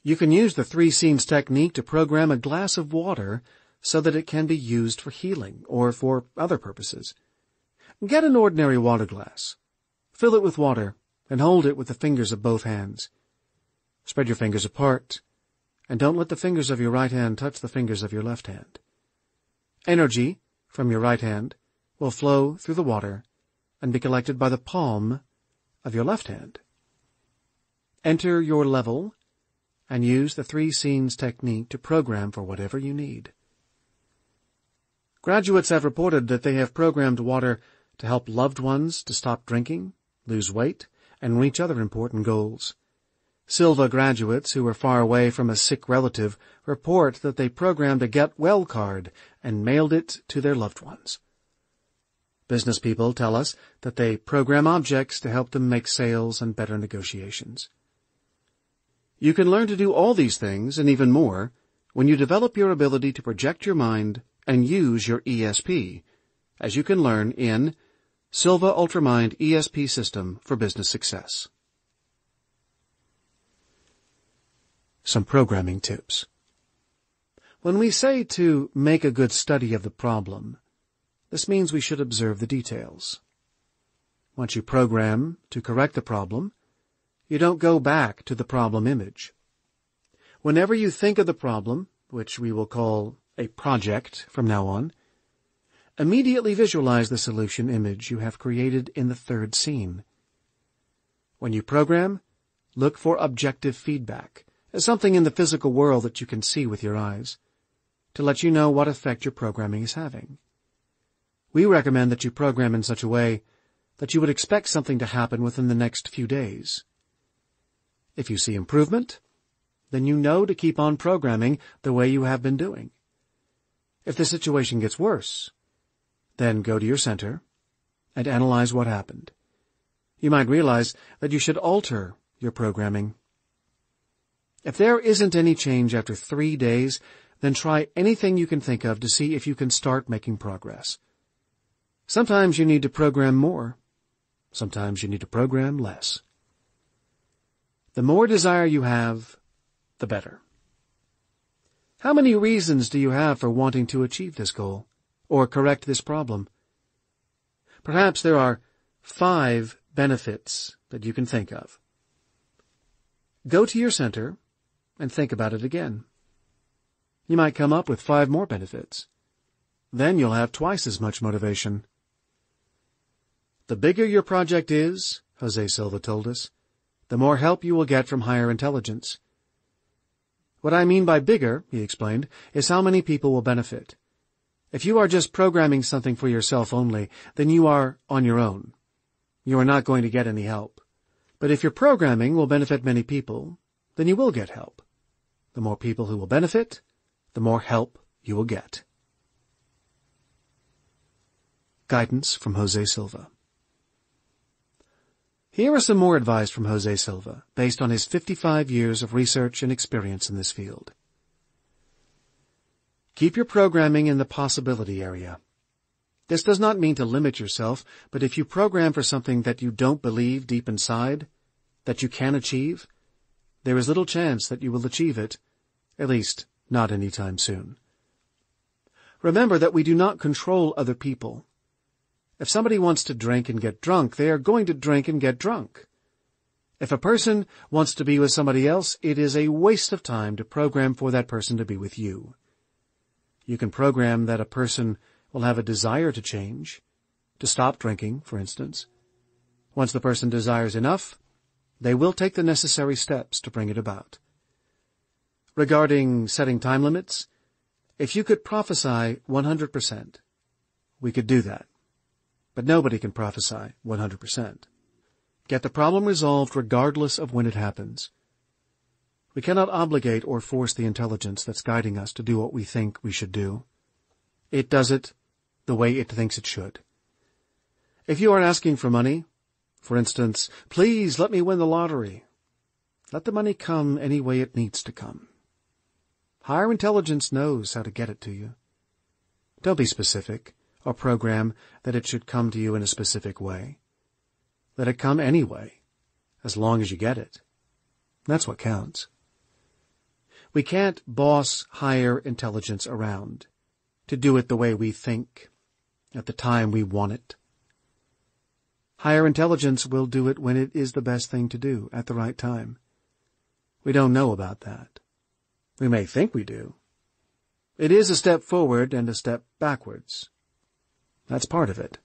You can use the three scenes technique to program a glass of water so that it can be used for healing or for other purposes. Get an ordinary water glass. Fill it with water and hold it with the fingers of both hands. Spread your fingers apart, and don't let the fingers of your right hand touch the fingers of your left hand. Energy from your right hand will flow through the water and be collected by the palm of your left hand. Enter your level and use the three scenes technique to program for whatever you need. Graduates have reported that they have programmed water to help loved ones to stop drinking, lose weight, and reach other important goals. Silva graduates who are far away from a sick relative report that they programmed a Get Well card and mailed it to their loved ones. Business people tell us that they program objects to help them make sales and better negotiations. You can learn to do all these things and even more when you develop your ability to project your mind and use your ESP, as you can learn in Silva Ultramind ESP System for Business Success. Some programming tips. When we say to make a good study of the problem, this means we should observe the details. Once you program to correct the problem, you don't go back to the problem image. Whenever you think of the problem, which we will call a project from now on, immediately visualize the solution image you have created in the third scene. When you program, look for objective feedback, something in the physical world that you can see with your eyes, to let you know what effect your programming is having. We recommend that you program in such a way that you would expect something to happen within the next few days. If you see improvement, then you know to keep on programming the way you have been doing. If the situation gets worse, then go to your center and analyze what happened. You might realize that you should alter your programming. If there isn't any change after 3 days, then try anything you can think of to see if you can start making progress. Sometimes you need to program more. Sometimes you need to program less. The more desire you have, the better. How many reasons do you have for wanting to achieve this goal, or correct this problem? Perhaps there are 5 benefits that you can think of. Go to your center and think about it again. You might come up with 5 more benefits. Then you'll have twice as much motivation. The bigger your project is, Jose Silva told us, the more help you will get from higher intelligence. What I mean by bigger, he explained, is how many people will benefit. If you are just programming something for yourself only, then you are on your own. You are not going to get any help. But if your programming will benefit many people, then you will get help. The more people who will benefit, the more help you will get. Guidance from Jose Silva. Here are some more advice from Jose Silva, based on his 55 years of research and experience in this field. Keep your programming in the possibility area. This does not mean to limit yourself, but if you program for something that you don't believe deep inside, that you can achieve, there is little chance that you will achieve it, at least not any time soon. Remember that we do not control other people. If somebody wants to drink and get drunk, they are going to drink and get drunk. If a person wants to be with somebody else, it is a waste of time to program for that person to be with you. You can program that a person will have a desire to change, to stop drinking, for instance. Once the person desires enough, they will take the necessary steps to bring it about. Regarding setting time limits, if you could prophesy 100%, we could do that. But nobody can prophesy 100%. Get the problem resolved regardless of when it happens. We cannot obligate or force the intelligence that's guiding us to do what we think we should do. It does it the way it thinks it should. If you are asking for money, for instance, please let me win the lottery, let the money come any way it needs to come. Higher intelligence knows how to get it to you. Don't be specific or program that it should come to you in a specific way. Let it come anyway, as long as you get it. That's what counts. We can't boss higher intelligence around to do it the way we think, at the time we want it. Higher intelligence will do it when it is the best thing to do, at the right time. We don't know about that. We may think we do. It is a step forward and a step backwards. That's part of it.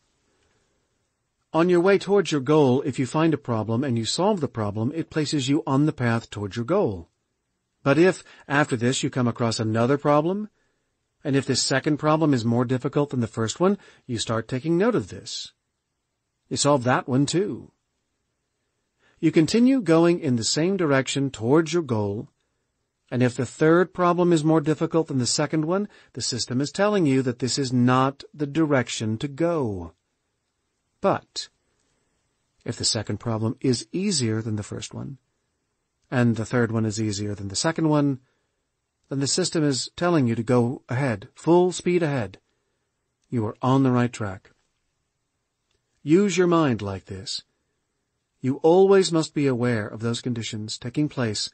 On your way towards your goal, if you find a problem and you solve the problem, it places you on the path towards your goal. But if, after this, you come across another problem, and if this second problem is more difficult than the first one, you start taking note of this. You solve that one too. You continue going in the same direction towards your goal, and if the third problem is more difficult than the second one, the system is telling you that this is not the direction to go. But if the second problem is easier than the first one, and the third one is easier than the second one, then the system is telling you to go ahead, full speed ahead. You are on the right track. Use your mind like this. You always must be aware of those conditions taking place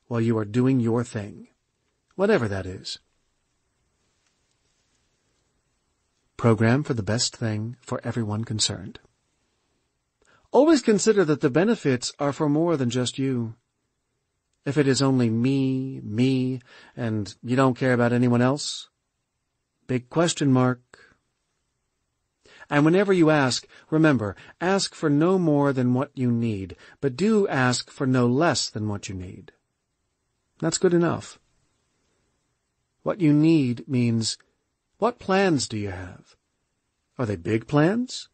while you are doing your thing, whatever that is. Program for the best thing for everyone concerned. Always consider that the benefits are for more than just you. If it is only me, and you don't care about anyone else, big question mark. And whenever you ask, remember, ask for no more than what you need, but do ask for no less than what you need. That's good enough. What you need means, what plans do you have? Are they big plans?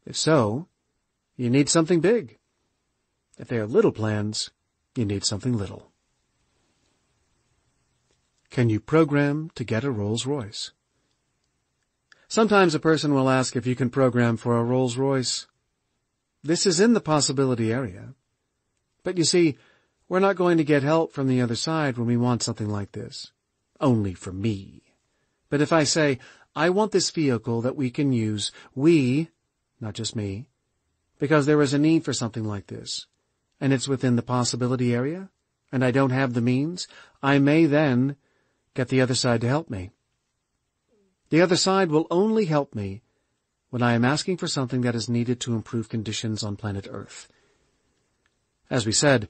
If so, you need something big. If they are little plans, you need something little. Can you program to get a Rolls-Royce? Sometimes a person will ask if you can program for a Rolls-Royce. This is in the possibility area. But you see, we're not going to get help from the other side when we want something like this. Only for me. But if I say, I want this vehicle that we can use, we, not just me, because there is a need for something like this, and it's within the possibility area, and I don't have the means, I may then get the other side to help me. The other side will only help me when I am asking for something that is needed to improve conditions on planet Earth. As we said,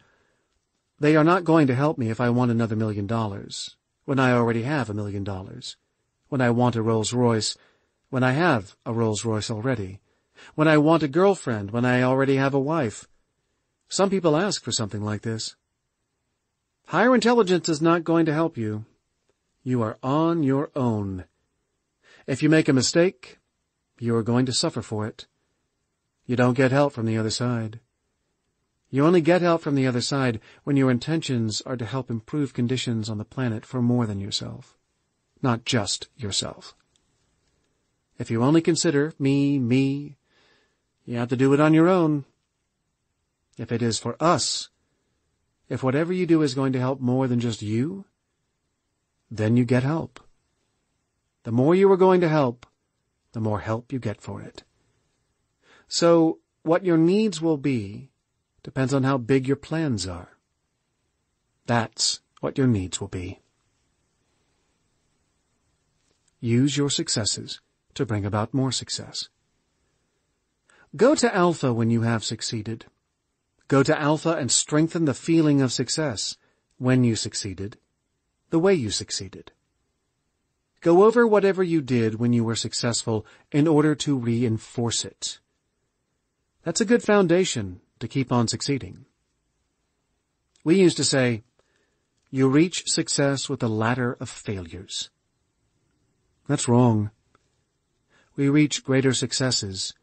they are not going to help me if I want another $1 million, when I already have $1 million, when I want a Rolls-Royce, when I have a Rolls-Royce already, when I want a girlfriend, when I already have a wife. Some people ask for something like this. Higher intelligence is not going to help you. You are on your own. If you make a mistake, you are going to suffer for it. You don't get help from the other side. You only get help from the other side when your intentions are to help improve conditions on the planet for more than yourself, not just yourself. If you only consider me, you have to do it on your own. If it is for us, if whatever you do is going to help more than just you, then you get help. The more you are going to help, the more help you get for it. So, what your needs will be depends on how big your plans are. That's what your needs will be. Use your successes to bring about more success. Go to Alpha when you have succeeded. Go to Alpha and strengthen the feeling of success when you succeeded, the way you succeeded. Go over whatever you did when you were successful in order to reinforce it. That's a good foundation to keep on succeeding. We used to say, you reach success with a ladder of failures. That's wrong. We reach greater successes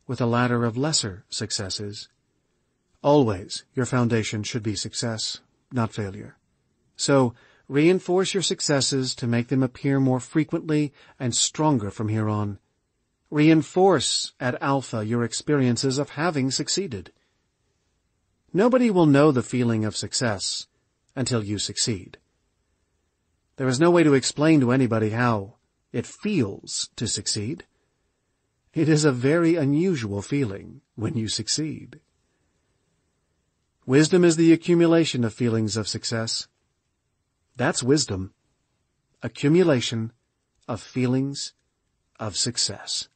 with a ladder of lesser successes. Always, your foundation should be success, not failure. So, reinforce your successes to make them appear more frequently and stronger from here on. Reinforce at Alpha your experiences of having succeeded. Nobody will know the feeling of success until you succeed. There is no way to explain to anybody how it feels to succeed. It is a very unusual feeling when you succeed. Wisdom is the accumulation of feelings of success. That's wisdom. Accumulation of feelings of success.